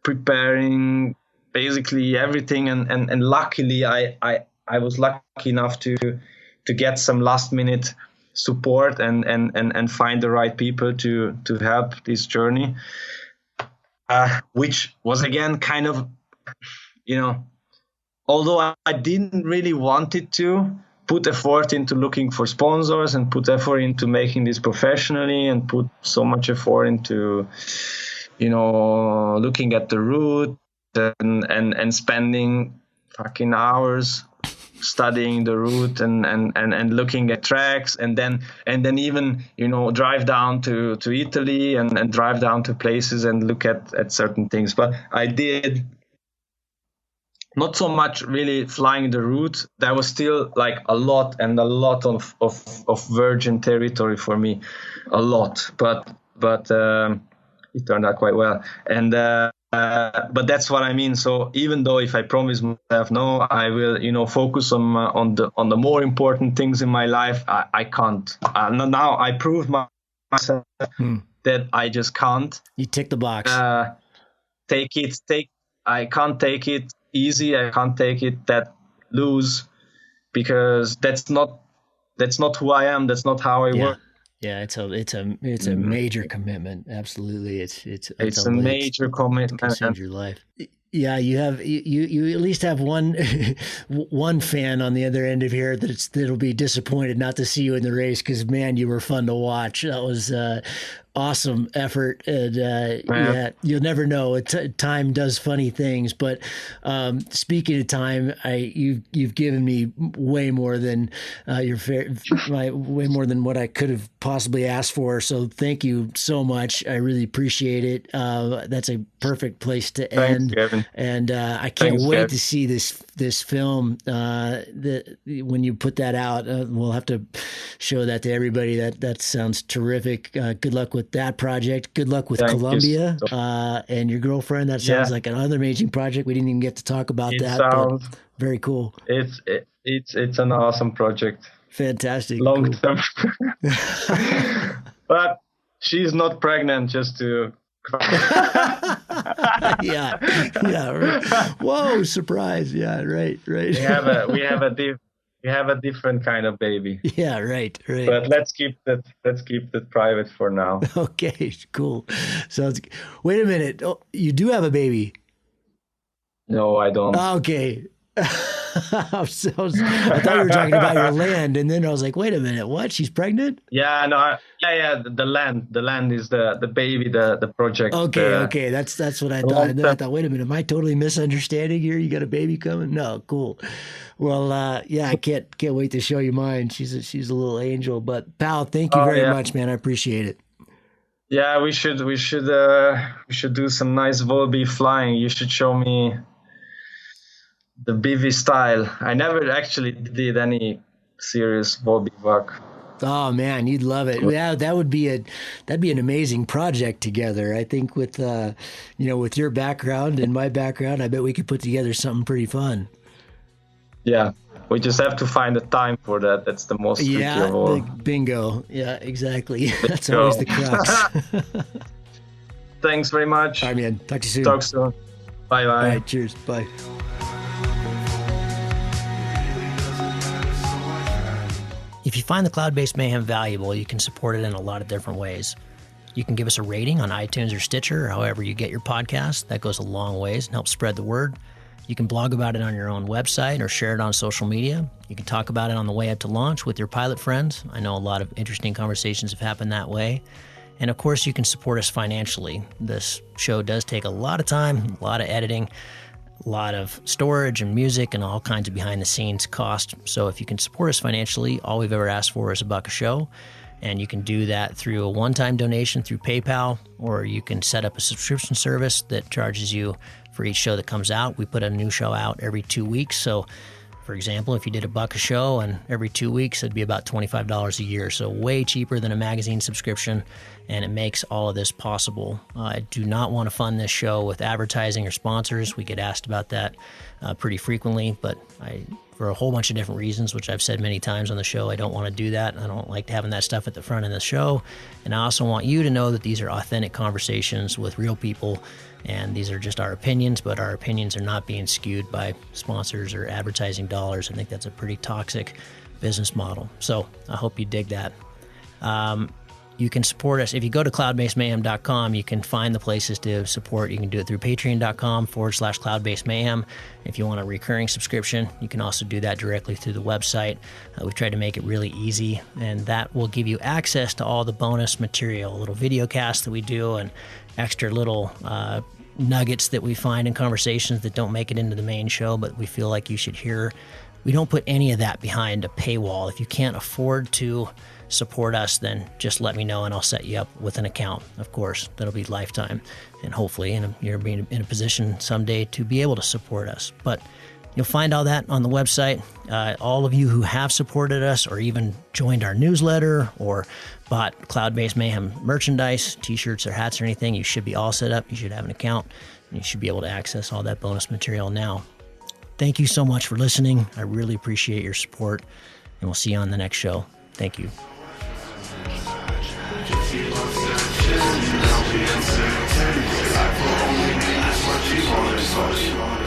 preparing, basically everything, and luckily I was lucky enough to get some last minute support and find the right people to help this journey, which was again kind of, although I didn't really want it to, put effort into looking for sponsors and put effort into making this professionally, and put so much effort into, looking at the route and spending fucking hours studying the route and looking at tracks, and then even, drive down to Italy and drive down to places and look at certain things. But I did not so much really flying the route. That was still like a lot of virgin territory for me, a lot. But it turned out quite well. And but that's what I mean. So even though if I promise myself, no, I will, focus on the more important things in my life, I can't. Now I proved myself that I just can't. You tick the box. I can't take it easy. I can't take it that loose, because that's not who I am. That's not how I work. Yeah, it's a major commitment. Absolutely, it's a major commitment. Consumes your life. Yeah, you at least have one fan on the other end of here that'll be disappointed not to see you in the race, because man, you were fun to watch. That was awesome effort, and you'll never know. Time does funny things, but speaking of time, you've given me way more than way more than what I could have possibly asked for. So thank you so much. I really appreciate it. That's a perfect place to end. Thanks, Gavin. And I can't wait to see this film. When you put that out, we'll have to show that to everybody. That sounds terrific. Good luck with that project. Good luck with Colombia and your girlfriend. That sounds like another amazing project. We didn't even get to talk about that. But very cool. It's an awesome project. Fantastic. Long term. But she's not pregnant, just to yeah. Right. Whoa, surprise. Yeah, right. We have a different kind of baby. Yeah, right. But let's keep that private for now. Okay, cool. Wait a minute. Oh, you do have a baby? No, I don't. Okay. I thought you were talking about your land, and then I was like, wait a minute, what? She's pregnant? Yeah, no, the land is the baby, the project. Okay, that's what I thought. And then I thought, wait a minute, am I totally misunderstanding here? You got a baby coming? No, cool. Well, I can't wait to show you mine. She's a little angel. But Pal, thank you very much, man. I appreciate it. Yeah, we should do some nice Volby flying. You should show me the BV style. I never actually did any serious Volby work. Oh man, you'd love it. Yeah, that'd be an amazing project together. I think with with your background and my background, I bet we could put together something pretty fun. Yeah, we just have to find a time for that. That's the most tricky of all. Bingo. Yeah, exactly. That's always the crux. Thanks very much. All right, man. Talk to you soon. Talk soon. Bye. All right, cheers. Bye. If you find the Cloud-Based Mayhem valuable, you can support it in a lot of different ways. You can give us a rating on iTunes or Stitcher, or however you get your podcast. That goes a long ways and helps spread the word. You can blog about it on your own website or share it on social media. You can talk about it on the way up to launch with your pilot friends. I know a lot of interesting conversations have happened that way. And of course, you can support us financially. This show does take a lot of time, a lot of editing, a lot of storage and music and all kinds of behind the scenes cost. So if you can support us financially, all we've ever asked for is $1 a show. And you can do that through a one-time donation through PayPal, or you can set up a subscription service that charges you for each show that comes out. We put a new show out every 2 weeks. So for example, if you did $1 a show and every 2 weeks, it'd be about $25 a year. So way cheaper than a magazine subscription, and it makes all of this possible. I do not want to fund this show with advertising or sponsors. We get asked about that pretty frequently, but for a whole bunch of different reasons, which I've said many times on the show, I don't want to do that. I don't like having that stuff at the front of the show. And I also want you to know that these are authentic conversations with real people, and these are just our opinions, but our opinions are not being skewed by sponsors or advertising dollars. I think that's a pretty toxic business model. So I hope you dig that. You can support us. If you go to cloudbasedmayhem.com, you can find the places to support. You can do it through patreon.com/cloudbasedmayhem. If you want a recurring subscription, you can also do that directly through the website. We've tried to make it really easy, and that will give you access to all the bonus material, little video casts that we do and extra little nuggets that we find in conversations that don't make it into the main show, but we feel like you should hear. We don't put any of that behind a paywall. If you can't afford to support us, then just let me know and I'll set you up with an account. Of course, that'll be lifetime, and hopefully you're being in a position someday to be able to support us. But you'll find all that on the website. All of you who have supported us or even joined our newsletter or bought Cloud-Based Mayhem merchandise, t-shirts or hats or anything, you should be all set up. You should have an account, and you should be able to access all that bonus material now. Thank you so much for listening. I really appreciate your support, and we'll see you on the next show. Thank you. I'll be uncertain. I will only need what you want.